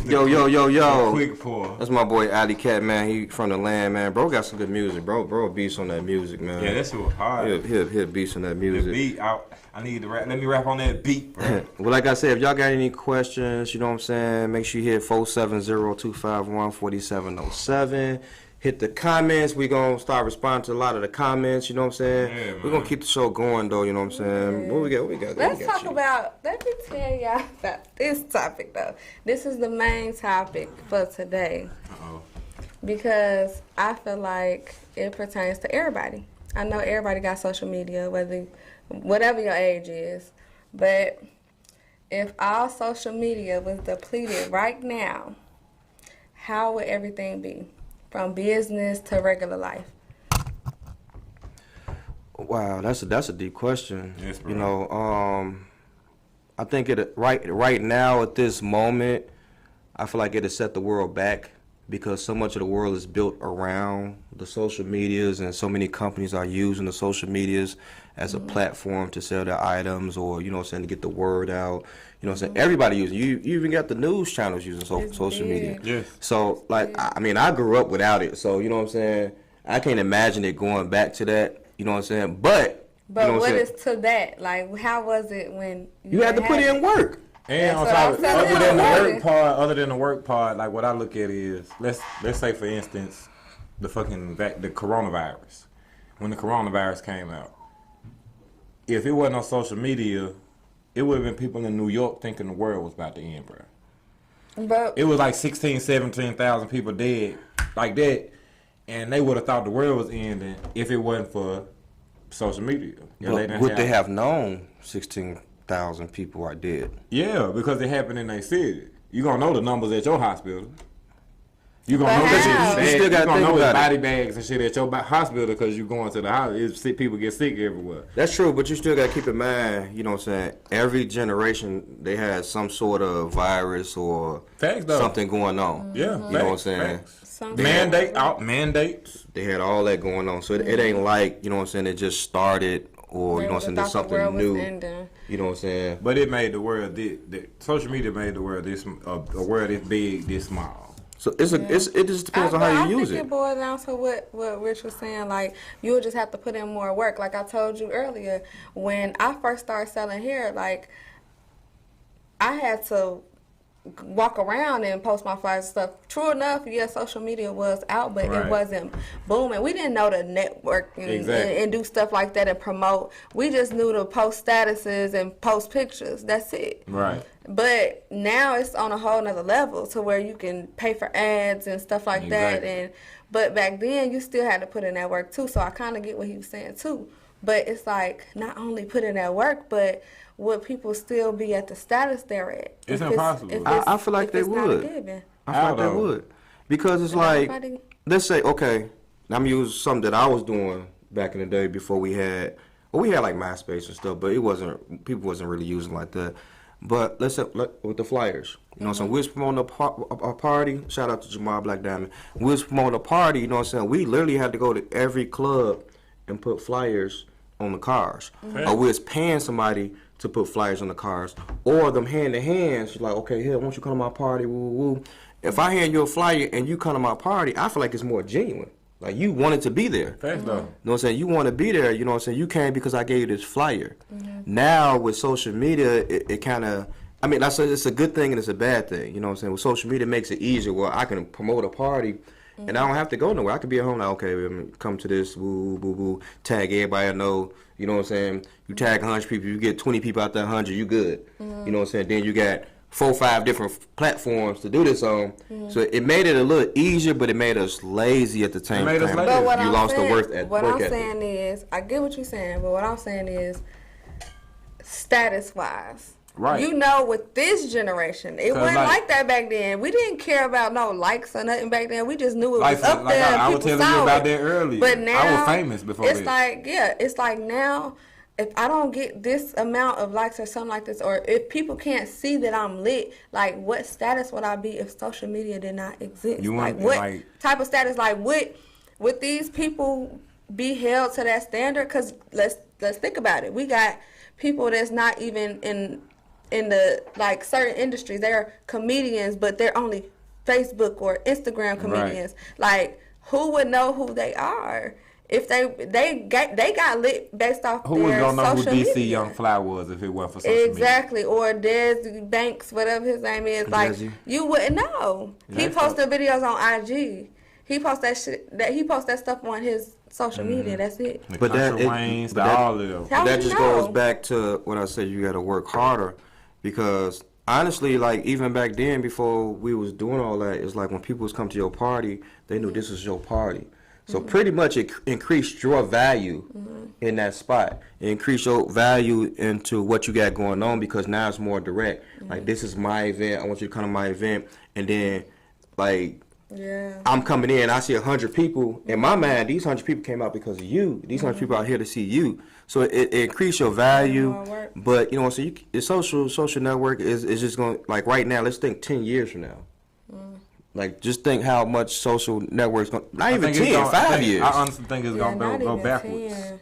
Yo. Quick pour. That's my boy Alley Cat, man. He from the land, man. Bro got some good music, bro. Beats on that music, man. Yeah, that shit was hard. He'll beats on that music. The beat, I need to rap. Let me rap on that beat, bro. Well, like I said, if y'all got any questions, you know what I'm saying, make sure you hit 470-251-4707. Hit the comments. We gonna start responding to a lot of the comments. You know what I'm saying? Yeah, we're gonna keep the show going, though. You know what I'm saying? What we got? Let's talk about. Let me tell y'all about this topic, though. This is the main topic for today. Because I feel like it pertains to everybody. I know everybody got social media, whatever your age is, but if all social media was depleted right now, how would everything be? From business to regular life. Wow, that's a deep question. Yes, bro. You know, I think right now at this moment, I feel like it'll set the world back because so much of the world is built around the social medias, and so many companies are using the social medias as a platform to sell their items, or you know what I'm saying, to get the word out. You know what I'm saying? Everybody uses you even got the news channels using social media. Yes. So like I grew up without it. So you know what I'm saying? I can't imagine it going back to that. You know what I'm saying? But you know what is to that? Like how was it when you had to put in work? And on top of other than the work part, like what I look at is let's say for instance the coronavirus. When the coronavirus came out, if it wasn't on social media, it would have been people in New York thinking the world was about to end, bro. But it was like 17,000 people dead like that, and they would have thought the world was ending if it wasn't for social media. But would they have known 16,000 people are dead? Yeah, because it happened in their city. You gonna know the numbers at your hospital. You gonna But know that how? shit. You still gotta gonna think know it's about it. body bags and shit at your hospital because you going to the hospital. Sick people get sick everywhere. That's true, but you still gotta keep in mind, you know what I'm saying? Every generation they had some sort of virus or Facts, though. something going on. Yeah, You know what I'm saying? Something Mandates. They had all that going on. So it ain't like, you know what I'm saying, it just started or, you know what I'm saying, there's something new. You know what I'm saying? But it made the world social media made the world this a world this big, this small. So it just depends on how you use I think it. it boils down to what Rich was saying. Like, you'll just have to put in more work. Like I told you earlier, when I first started selling hair, like, I had to walk around and post my flyers and stuff. True enough, yeah, social media was out, but Right. it wasn't booming. We didn't know to network and do stuff like that and promote. We just knew to post statuses and post pictures. That's it. Right. But now it's on a whole nother level to where you can pay for ads and stuff like that. Exactly. But back then you still had to put in that work too. So I kind of get what he was saying too. But it's like not only put in that work, but would people still be at the status they're at? It's If impossible. if I feel like if they it's not a would. given. I feel like they How though? would. Because it's like, Everybody- let's say, okay, I'm using something that I was doing back in the day before we had like MySpace and stuff, but people wasn't really using like that. But let's say, like, with the flyers, you know what I'm saying? We was promoting a party. Shout out to Jamal Black Diamond. We was promoting a party, you know what I'm saying? We literally had to go to every club and put flyers on the cars. Or we was paying somebody to put flyers on the cars. Or them hand to hands, like, okay, here, won't you come to my party? Woo, woo, woo. If I hand you a flyer and you come to my party, I feel like it's more genuine. Like, you wanted to be there. Facts though. You know what I'm saying? You want to be there. You know what I'm saying? You came because I gave you this flyer. Now, with social media, it kind of, I mean, it's a good thing and it's a bad thing. You know what I'm saying? With social media, it makes it easier where I can promote a party and I don't have to go nowhere. I could be at home like, okay, come to this, woo, boo, boo, tag everybody I know. You know what I'm saying? You tag 100 people, you get 20 people out there, 100, you good. You know what I'm saying? Then you got 4 or 5 different platforms to do this on. So it made it a little easier, but it made us lazy at the same made us time. lazy. But what You I'm lost saying, the work ethic. what I'm saying is, I get what you're saying, but what I'm saying is, status-wise, Right. you know, with this generation, it wasn't like that back then. We didn't care about no likes or nothing back then. We just knew it was up there. I was people telling you saw about it. that earlier. But now I was famous before it's that. like, yeah, it's like now, if I don't get this amount of likes or something like this, or if people can't see that I'm lit, like, what status would I be if social media did not exist? You like, want, what like- type of status? Like, would these people be held to that standard? Because let's think about it. We got people that's not even in the, like, certain industries. They're comedians, but they're only Facebook or Instagram comedians. Like, who would know who they are if they got lit based off Who was their gonna know who social DC media? Young Fly was if it wasn't for social media? Exactly, or Des Banks, whatever his name is. Like, Desi. you wouldn't know. He That's posted videos on IG. He posts that stuff on his social media. That's it. The But Country that- Waynes, but that- all of them. How That would you just know? goes back to what I said. You got to work harder, because honestly, like, even back then, before we was doing all that, it's like when people was come to your party, they knew this was your party. So pretty much it increased your value in that spot. It increased your value into what you got going on, because now it's more direct. Like, this is my event. I want you to come to my event, and then, like, Yeah. I'm coming in, I see 100 people. In my mind, these 100 people came out because of you. These 100 people out here to see you. So it increased your value. More work. But, you know, so the social network is just going to, like, right now, let's think 10 years from now. Like, just think how much social networks going to, not even 10, 5 years. I honestly think it's Yeah, gonna not go even backwards. 10.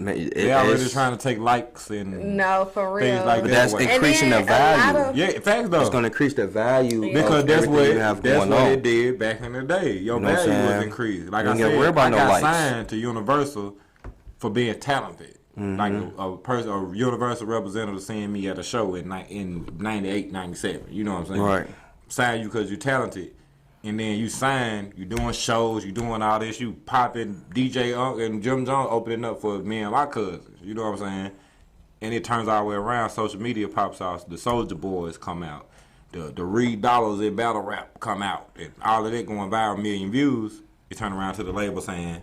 Man, They already it's- trying to take likes and No, for real. things like But that. that's away. increasing the And then a lot value. of- Yeah, facts though. It's going to increase the value Because of that's everything what you have that's going what on. it did back in the day. Your You know what I'm value was saying? increased. Like You I ain't gotta said, worry about I no got likes. signed to Universal for being talented. Mm-hmm. Like a Universal representative seeing me at a show in 98, 97. You know what I'm saying? Right. Sign you because you're talented. And then you sign, you doing shows, you doing all this, you popping DJ Unk and Jim Jones opening up for me and my cousins. You know what I'm saying? And it turns all the way around. Social media pops off. The Soldier Boys come out. The Reed Dollars in battle rap come out. And all of that going viral, million views. You turn around to the label saying,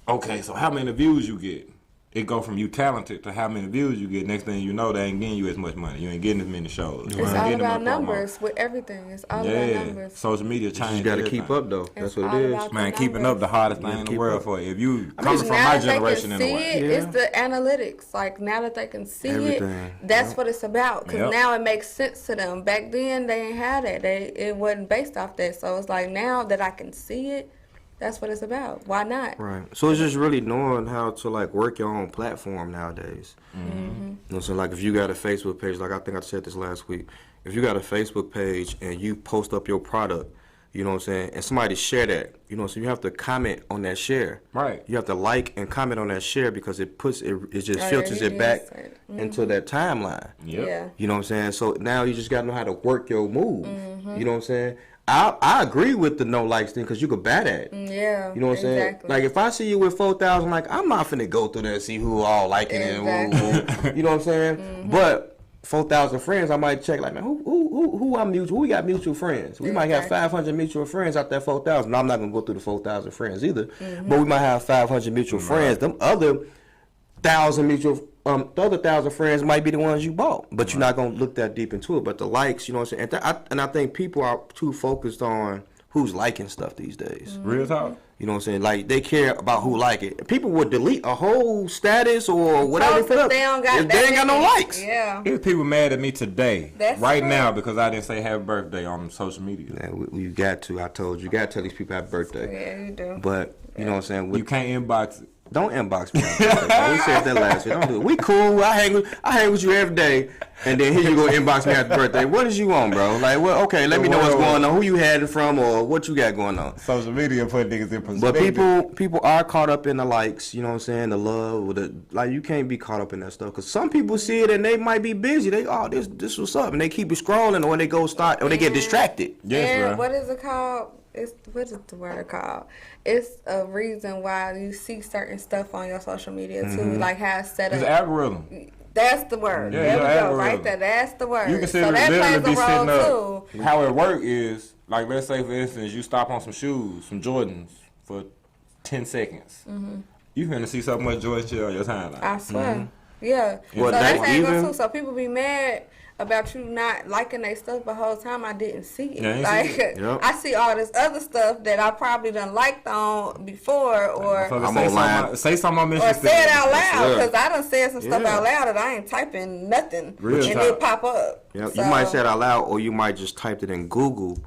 okay, so how many views you get? it go from you talented to how many views you get. Next thing you know, they ain't getting you as much money. You ain't getting as many shows. It's all about numbers with everything. It's all about numbers. Social media You changed. just got to everything. keep up, though. That's It's what all it is. about Man, the keeping numbers. up the hardest thing in the keep world up. for you. If you coming from Now my that they generation can in a see way. it, Yeah. it's the analytics. Like now that they can see Everything. it, that's what it's about. Because Yep. now it makes sense to them. Back then they ain't had that. It wasn't based off that. So it's like now that I can see it, that's what it's about. Why not? Right. So it's just really knowing how to like work your own platform nowadays. You know, so like if you got a Facebook page, like I think I said this last week, if you got a Facebook page and you post up your product, you know what I'm saying, and somebody share that, you know, so you have to comment on that share. Right. You have to like and comment on that share because it puts it just Oh, filters yeah, it back yes. into that timeline. Yep. Yeah. You know what I'm saying? So now you just got to know how to work your move. You know what I'm saying? I agree with the no likes thing because you could bat at it. Yeah. You know what I'm saying? Exactly. Like if I see you with 4,000, like I'm not finna go through there and see who all liking it. Exactly. You know what I'm saying? But 4,000 friends, I might check like, man, who I'm mutual? Who we got mutual friends? We might have Exactly. 500 mutual friends out there 4,000. I'm not gonna go through the 4,000 friends either. But we might have 500 mutual friends. Them other 1,000 mutual. The other 1,000 friends might be the ones you bought, but you're not gonna look that deep into it. But the likes, you know what I'm saying? And I think people are too focused on who's liking stuff these days. Real talk. You know what I'm saying? Like they care about who like it. People would delete a whole status or whatever Post put if up they don't got if they ain't got no many. likes. Yeah. There's people mad at me today, That's right true. now, because I didn't say happy birthday on social media. Man, you got to. I told you, you got to tell these people happy birthday. Yeah, you do. But you know what I'm saying? You can't inbox it. Don't inbox me. We said that last week. Don't do it. We cool. I hang with you every day, and then here you go inbox me happy birthday. What is you on, bro? Like, well, okay, let me know what's going on. Who you had it from, or what you got going on. Social media put niggas in perspective. But people are caught up in the likes. You know what I'm saying? The love, or the like. You can't be caught up in that stuff because some people see it and they might be busy. They this what's up, and they keep it scrolling, or they go start, or they get distracted. Yes, and bro. what is it called? What is the word called? It's a reason why you see certain stuff on your social media too, like how it's set It's up. algorithm. That's the word. Yeah, there we your go, algorithm. right there. That's the word. You can so that literally be plays a sitting role up. too. How it work is, like, let's say, for instance, you stop on some shoes, some Jordans, for 10 seconds. You finna see so much Jordan shit on your timeline. I swear. Yeah. Well, so that that's angle even- too. So people be mad about you not liking their stuff, but the whole time I didn't see it. Yeah, you like see it. Yep. I see all this other stuff that I probably done liked on before, or So I'm say online. something, say something I'm or interested say it in. out loud, Yeah. because I done said some stuff Yeah. out loud that I ain't typing nothing, Real and talk. it pop up. Yeah, So, you might say it out loud, or you might just type it in Google,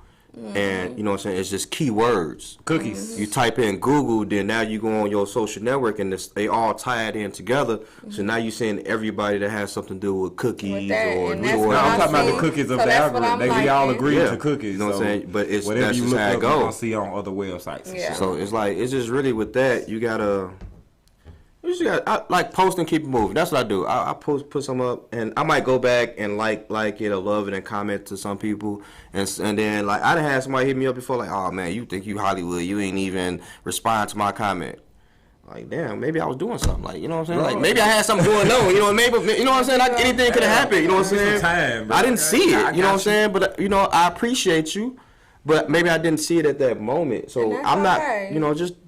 and you know what I'm saying. It's just keywords. Cookies. You type in Google, then now you go on your social network, and they all tied in together. So now you're seeing everybody that has something to do with cookies With that, or and that's or what No, I'm I talking about see. the cookies of So the that's what algorithm. I'm We all liking. agree Yeah. to cookies. You know what I'm so saying? But it's- whatever that's you just look how it up, you goes. gonna see on other websites. and Yeah. shit. So it's like it's just really with that you gotta. You just got I like post and keep it moving. That's what I do. I put some up, and I might go back and like it or love it and comment to some people, and then like I done had somebody hit me up before like, oh man, you think you Hollywood? You ain't even respond to my comment. Like damn, maybe I was doing something. Like you know what I'm saying? Like maybe I had something going on. You know, maybe you know what I'm saying? Like anything could have happened. You know what I'm Give me saying? some time, bro. I didn't see I it. You know what I'm got saying? But you know, I appreciate you. But maybe I didn't see it at that moment, so And that's I'm not, okay. you know, just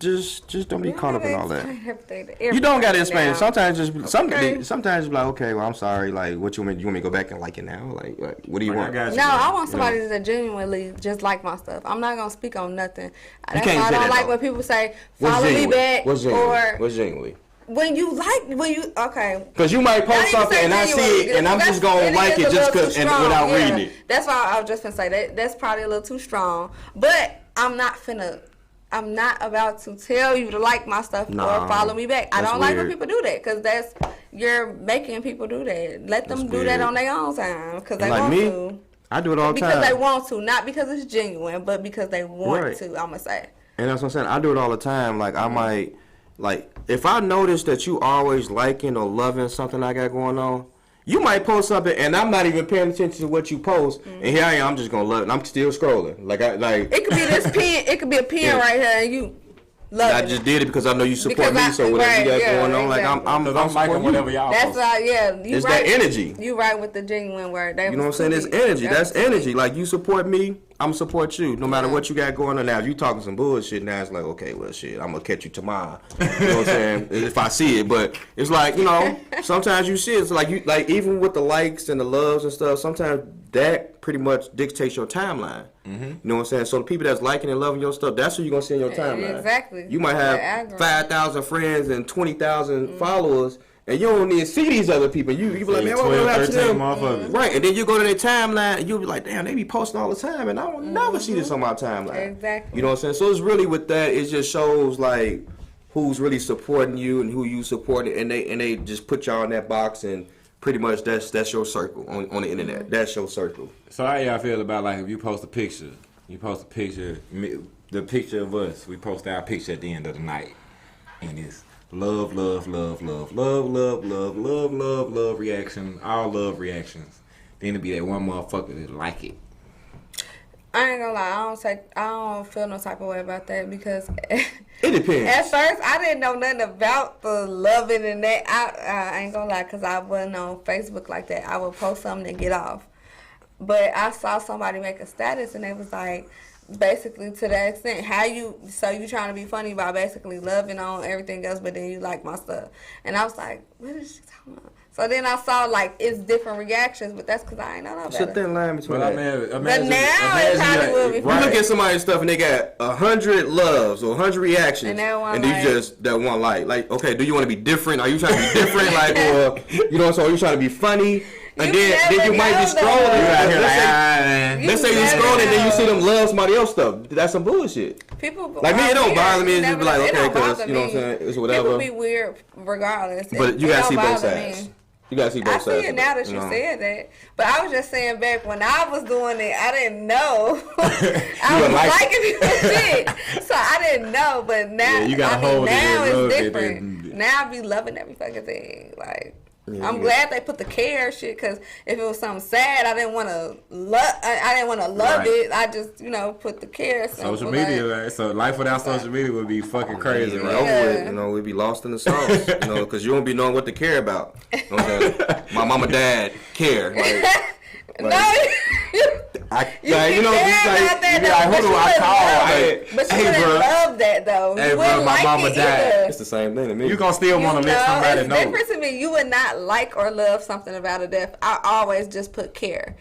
don't be You caught up in all that. gotta explain everything to You don't gotta everybody explain it. now. Sometimes just Okay. sometimes be like, okay, well, I'm sorry. Like, what you want me to go back and like it now? Like what do you Like, I want? got you, No, man. I want somebody that genuinely just like my stuff. I'm not gonna speak on nothing. That's can't why I say don't that, like though. when people say What's follow me genuine? back What's genuine? or What's genuine? when you okay. Because you might Not post even something say and I see genuine, it and I'm just gonna like is it a just little cause too and strong, without yeah. reading it. That's why I was just gonna say that's probably a little too strong. But I'm not about to tell you to like my stuff Nah, or follow me back. I that's don't like when weird. people do that because you're making people do that. Let them That's do weird. that on their own time because they Like want me, to. I do it all the Because time. they want to, not because it's genuine, but because they want Right. to. I'm gonna say. And that's what I'm saying. I do it all the time. Like I might, like if I notice that you always liking or loving something I got going on, you might post something and I'm not even paying attention to what you post, and here I am. I'm just gonna love it. And I'm still scrolling. Like It could be this pen. It could be a pen Yeah. right here, and you love I it. just did it because I know you support Because me. So whatever you got right, going on, like exactly. I'm Because I'm liking supporting whatever you. y'all That's post. why, yeah. You It's right. that energy. You right with the genuine word. That You know what I'm was saying? It's sweet. energy. That That's was sweet. energy. Like you support me, I'm support you no matter what you got going on. Now, if you talking some bullshit, now it's like, okay, well, shit, I'm gonna catch you tomorrow. You know what I'm saying? If I see it, but it's like, you know, sometimes you see it. It's like you like even with the likes and the loves and stuff. Sometimes that pretty much dictates your timeline. You know what I'm saying? So the people that's liking and loving your stuff, that's who you're gonna see in your timeline. Exactly. You might have 5,000 friends and 20,000 followers. And you don't need to see these other people. You be like, man, what happened to them? Right, and then you go to their timeline, and you'll be like, damn, they be posting all the time, and I will never see this on my timeline. Exactly. You know what I'm saying? So it's really with that, it just shows like who's really supporting you and who you supporting, and they just put y'all in that box, and pretty much that's your circle on the internet. That's your circle. So how y'all feel about like if you post a picture, the picture of us, we post our picture at the end of the night, and it's love reaction, all love reactions. Then it be that one motherfucker that like it. I ain't gonna lie, I don't feel no type of way about that because It depends. at first I didn't know nothing about the loving and that. I ain't gonna lie, because I wasn't on Facebook like that. I would post something and get off. But I saw somebody make a status and they was like, basically to that extent, so you trying to be funny by basically loving on everything else, but then you like my stuff. And I was like, what is she talking about? So then I saw like it's different reactions, but that's because I ain't know no It's a better. thin line between But that. But now it probably will be. You look at somebody's stuff and they got 100 loves or 100 reactions, And that one you like. just that one like, okay, do you want to be different? Are you trying to be different, like, or you know, so are you trying to be funny? And You then you never might be know, scrolling. though. Let's say you never scrolling, then you know. see them love somebody else stuff. That's some bullshit. People Like me, it don't bother me. It's just be like, It okay, don't because bother you know what I'm me. saying. It's whatever. People be weird regardless. But you It gotta don't see both bother sides. me. You gotta see both I sides. see it of now that you know. said that. But I was just saying back when I was doing it, I didn't know. I was wasn't like liking people's shit. So I didn't know. But now, Yeah, you gotta hold it now and love it's it different. and- Now I be loving every fucking thing. Like, Yeah, I'm yeah. glad they put the care shit, because if it was something sad, I didn't want to love. I didn't want to love Right. it. I just, put the care. Social symbol, media, like, right? So life without social media would be fucking crazy, Yeah, right? over Yeah. with, we'd be lost in the sauce, because you won't be knowing what to care about. You know what I'm saying? My mama, dad care. Like, no. you know, You just care like, about that, you be like, though, who but do you I wouldn't call? love Hey, it. But you hey, wouldn't bro. love that, though. Hey, You bro, wouldn't my like mama it died. either. it's the same thing to me. You gonna still want to let somebody it's know. different to me. You would not like or love something about a death. I always just put care.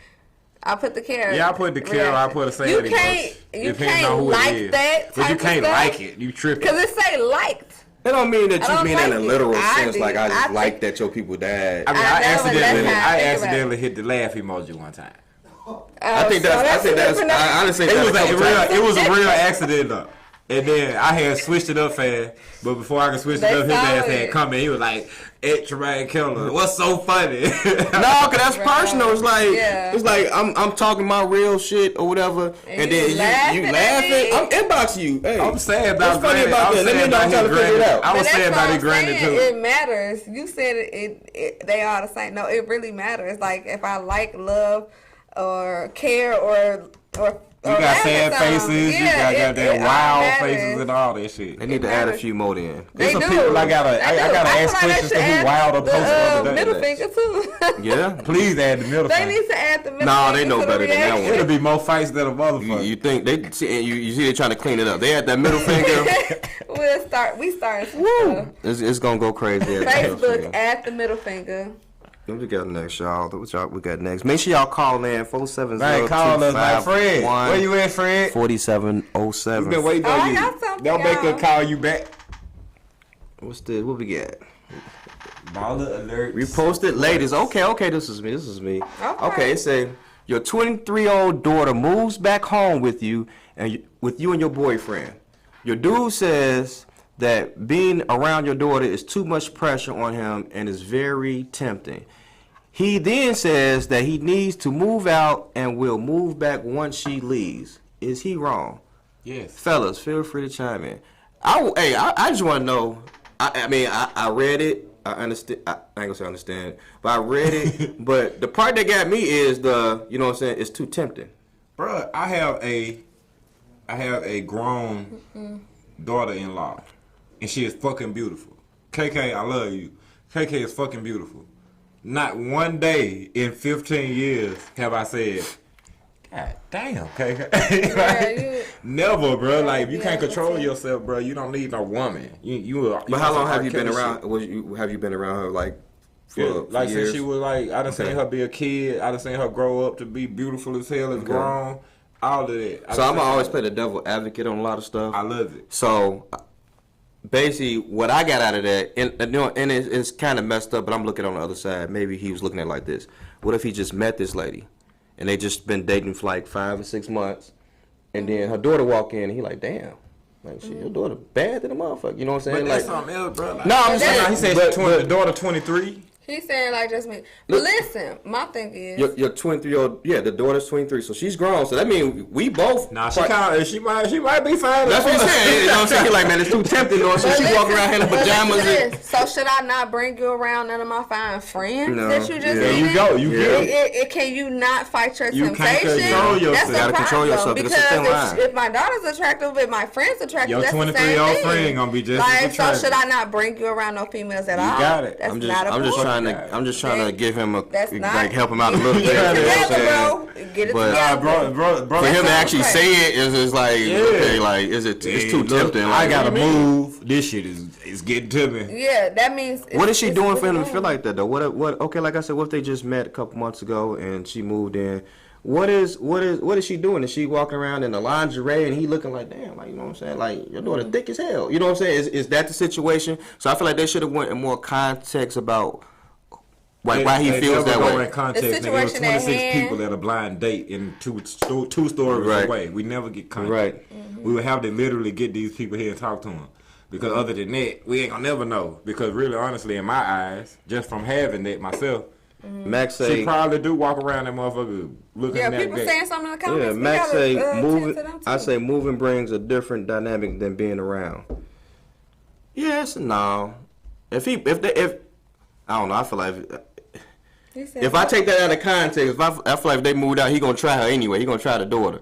I put the care. Yeah, I put the care. I put a sad You emoji. can't Depends can't on who it like is. that But you type of can't stuff. like it. You tripping. Because it say liked. It don't mean that I you don't mean that in a like it. literal I sense, do. like I just I like think- that your people died. I mean, I I know, but that's accidentally, how I I think about accidentally hit the laugh emoji one time. I think that's I honestly It think was that's a a real, it was a real accident though. And then I had switched it up fast, but before I could switch it They up, his saw ass it. had come in. He was like, "Hey, Tremaine Killer, what's so funny?" No, cause that's personal. It's like Yeah. I'm talking my real shit or whatever, and then you you laughing at laughing. me? I'm inboxing you. Hey, I'm saying about what's funny Granny. about I'm that? Let saying me know. I'm about trying his to figure it Granny. out. I was But saying that's about what his I'm Granny saying. too. It matters. You said they are the same. No, it really matters. Like if I like, love, or care, or You got laugh sad at something. faces. You Yeah, got it that all wild matters. faces and all that shit. They need to add a few more in. They There's some do. people I gotta They do. ask I feel like questions they to should who add wild or post on the the middle internet. finger too. Yeah. Please add the middle They finger. need to add the middle Nah, finger they know to the better than that reaction. one. It'll be more fights than a motherfucker. You think they see? You see they trying to clean it up. They had that middle finger. We start some stuff. It's gonna go crazy. At the middle Facebook finger. at the middle finger. What we got next, y'all? What y'all we got next? Make sure y'all call in 470. Man, call us, man. Fred, where you at, Fred? 4707. We've been waiting Oh, on I you. got something, Don't make her y'all. call you back. What's this? What we got? Baller alert. We posted ladies. Okay, this is me. Okay, it say your 23-year-old daughter moves back home with you and your boyfriend. Your dude says that being around your daughter is too much pressure on him and is very tempting. He then says that he needs to move out and will move back once she leaves. Is he wrong? Yes. Fellas, feel free to chime in. I just want to know. I read it. I understand. I ain't gonna say understand, but I read it. But the part that got me is you know what I'm saying, it's too tempting. Bruh, I have a grown daughter-in-law, and she is fucking beautiful. KK, I love you. KK is fucking beautiful. Not one day in 15 years have I said, God damn, okay. Yeah, Never, bro. Like, if you Yeah, can't control that's it. yourself, bro, you don't need no woman. You But how long have you some been R. Kelly around? shit. Have you been around her like for, Yeah, for like years? since she was like, I done Okay. seen her be a kid. I done seen her grow up to be beautiful as hell, as grown. All of that. So I'm gonna always play the devil advocate on a lot of stuff. I love it. So basically, what I got out of that, and it's kind of messed up, but I'm looking on the other side. Maybe he was looking at it like this: what if he just met this lady, and they just been dating for like 5 or 6 months, and then her daughter walk in, and he like, damn. Like, shit, your daughter bad than a motherfucker. You know what I'm saying? But that's like, something else, bro. Like, no, I'm just saying. he said but, the daughter 23. He's saying like just me. But listen, my thing is your 23-year-old, yeah, the daughter's 23, so she's grown. So that means we both. Nah, she might be fine. That's what he's saying. You know what I'm saying? He like, man, it's too tempting, though. So But she listen, walking around here in but listen pajamas. to And, this. So should I not bring you around none of my fine friends No, that you just yeah. There needed? you go. You Yeah. get it. Can you not fight your You can't temptation? control yourself. That's You the gotta control problem, yourself, because it's a thin Because line. if my daughter's attractive, if my friend's attractive, Your that's the same 23-year-old thing. friend gonna be just like, as so attractive. should I not bring you around no females at all? You got it. That's I'm not a problem. I'm just trying to give him That's not- like help him out a little bit. Get it you know what I'm together, saying? bro. Get it But- together. bro. For him to That's actually okay. say it is like, okay, like, it's too tempting. I Like, gotta what do you mean? move. This shit is getting to me. Yeah, that means. What is she it's doing for him to wrong. feel like that though? What? Okay, like I said, what if they just met a couple months ago and she moved in? What is she doing? Is she walking around in the lingerie and he looking like, damn, like, you know what I'm saying? Like, your daughter thick as hell. You know what I'm saying? Is that the situation? So I feel like they should have went in more context about why he feels that way. In context, The nigga, it was situation at 26 hand. people at a blind date in two stories Right. away. We never get context. Right. We would have to literally get these people here and talk to them. Because other than that, we ain't gonna never know. Because really, honestly, in my eyes, just from having that myself, Max she say, probably do walk around that motherfucker looking Yeah, at that people gate. saying something in the yeah, comments. We Max gotta, say tend moving. to them, I too. say moving brings a different dynamic than being around. Yes, no. If I don't know, I feel like. He said, If I take that out of context, I feel like if they moved out, he gonna try her anyway. He gonna try the daughter.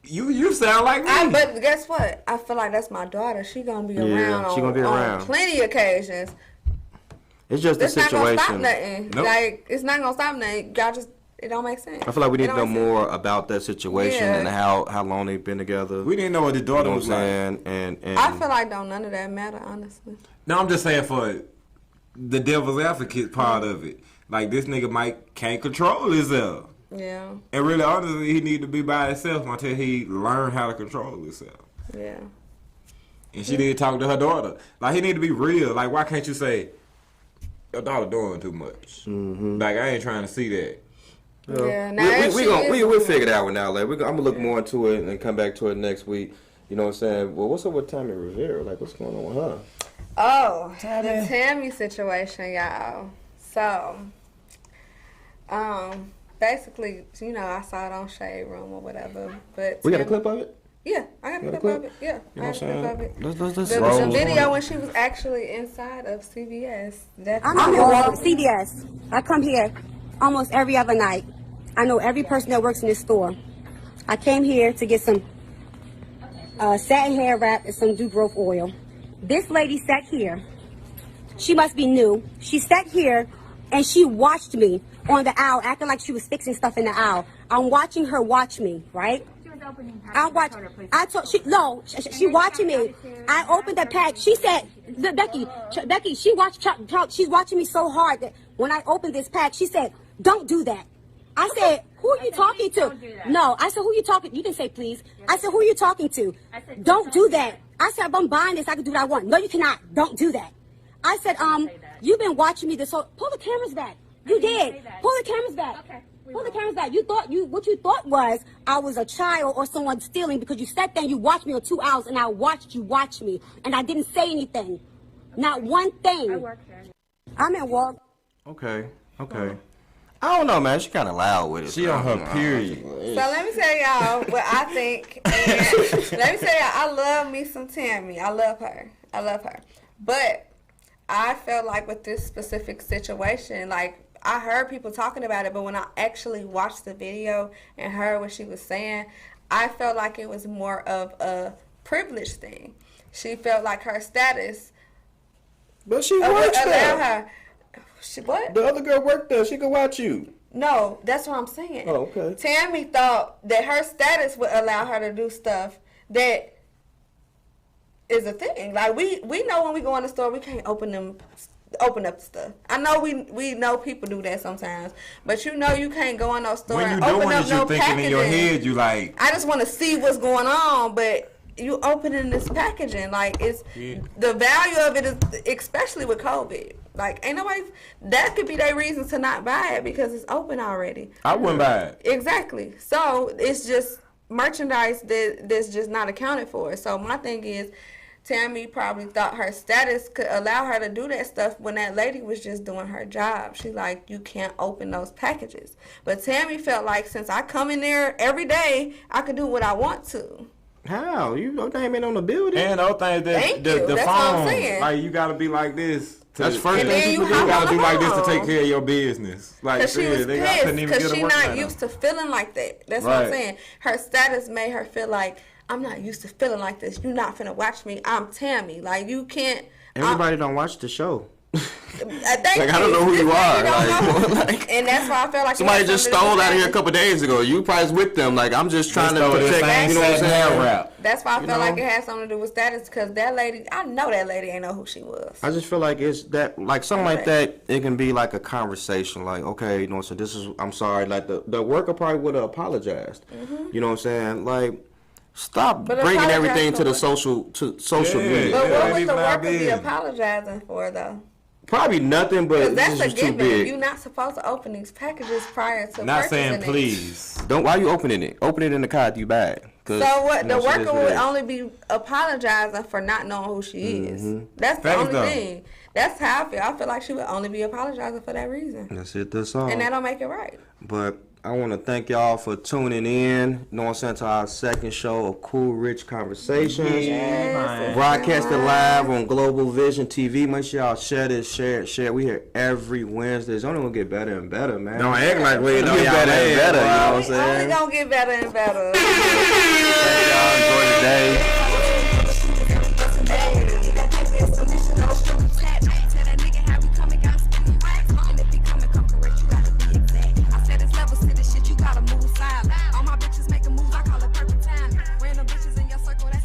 You sound like me. but guess what? I feel like that's my daughter. She gonna be Yeah, around. she gonna be on around. plenty of occasions. It's just the It's not gonna stop situation. nothing. Nope. Like it's not gonna stop nothing. Y'all just it don't make sense. I feel like we need It to know don't make sense. more about that situation Yeah. and how long they've been together. We didn't know what the You daughter know what was I'm like. saying? And I feel like don't none of that matter, honestly. No, I'm just saying for the devil's advocate part of it. Like, this nigga can't control himself. Yeah, And really, honestly, he need to be by himself until he learn how to control himself. yeah. And she did talk to her daughter. Like, he need to be real. Like, why can't you say, your daughter doing too much? Mm-hmm. Like, I ain't trying to see that. Yeah, now if she is- we'll figure it out with now. Like, I'm gonna look more into it and come back to it next week. You know what I'm saying? Well, what's up with Tammy Rivera? Like, what's going on with her? Oh, the Tammy situation, y'all. So, basically, you know, I saw it on Shade Room or whatever. But We got a Tammy- clip of it. Yeah, I got a Got a clip clip? of it. Yeah, You I know got what a I'm clip of saying? it. Let's The roll. video when she was actually inside of CVS. I'm in CVS. I come here almost every other night. I know every person that works in this store. I came here to get some satin hair wrap and some dew growth oil. This lady sat here. She must be new. She sat here and she watched me on the aisle, acting like she was fixing stuff in the aisle. I'm watching her watch me, right? She watching me. I opened the pack. She said, Becky, she watched, she's watching me so hard that when I opened this pack, she said, don't do that. I said, who are you talking to? No, I said, who are you talking? You didn't say please. I said, who are you talking to? Don't do that. I said, if I'm buying this, I can do what I want. No, you cannot. Don't do that. I said, you've been watching me this whole, pull the cameras back. You did. Pull the cameras back. Pull the cameras back. What you thought was I was a child or someone stealing because you sat there and you watched me for 2 hours and I watched you watch me and I didn't say anything. Not one thing. I'm at work. Okay. I don't know, man. She kind of loud with it. She on her period. So let me tell y'all what I think. And let me tell y'all, I love me some Tammy. I love her. But I felt like with this specific situation, like I heard people talking about it, but when I actually watched the video and heard what she was saying, I felt like it was more of a privilege thing. She felt like her status But she works allowed there. her. She what? The other girl worked there. She could watch you. No, that's what I'm saying. Oh, okay. Tammy thought that her status would allow her to do stuff that is a thing. Like we know when we go in the store, we can't open up the stuff. I know we know people do that sometimes, but you know you can't go in no store When you and open doing up it, no you thinking in your packaging. head, you like, I just want to see what's going on, but you opening this packaging, like it's the value of it is, especially with COVID. Like ain't nobody, that could be their reason to not buy it because it's open already. I wouldn't buy it. Exactly. So it's just merchandise that's just not accounted for. So my thing is, Tammy probably thought her status could allow her to do that stuff when that lady was just doing her job. She like, you can't open those packages. But Tammy felt like since I come in there every day, I could do what I want to. How? You know they ain't been on the building. And the other thing is Thank that you. the That's what I'm phone, saying. like you gotta be like this. That's first And thing then people you do. hop You on gotta the be like this to phone. take care of your business. Like Because she was I pissed couldn't even because get a she work not night used on. to feeling like that. That's what I'm Right. saying. Her status made her feel like, I'm not used to feeling like this. You're not finna watch me. I'm Tammy. Like, you can't. Everybody don't watch the show. Thank I don't you. know who you This are. lady don't Like, know. And that's why I felt like it somebody had just something to do stole with out of here a status. couple days ago. You probably with them. Like I'm just trying to Stole this protect. same You know what I'm hair saying? wrap. That's why I You felt like know? it had something to do with status because that lady, I know that lady ain't know who she was. I just feel like it's that, like something like that. It can be like a conversation. Like, okay, you know, so this is. I'm sorry. Like the worker probably would have apologized. You know what I'm saying? Like, stop But bringing apologize everything for to the what? social Yeah. media. But Yeah, what ain't would even the our worker be business. apologizing for though? Probably nothing, but Because this that's is a just too given. big. You're not supposed to open these packages prior to Not purchasing saying it. please. Don't. Why you opening it? Open it in the car after you buy it. 'Cause, So what? you The know, shit is worker what it would is. only be apologizing for not knowing who she is. That's the Facts, only though. thing. That's how I feel. I feel like she would only be apologizing for that reason, That's it. That's all. and that don't make it right. But I want to thank y'all for tuning in. You know what I'm saying, to our second show of Cool Rich Conversations. Yes, Broadcasted live on Global Vision TV. Make sure y'all share this, share it, share it. We here every Wednesday. It's only gonna get better and better, man. Don't act like we It's know get y'all better and mad, better. You know bro. what I'm We only saying? gonna get better and better. Thank y'all. Enjoy the day.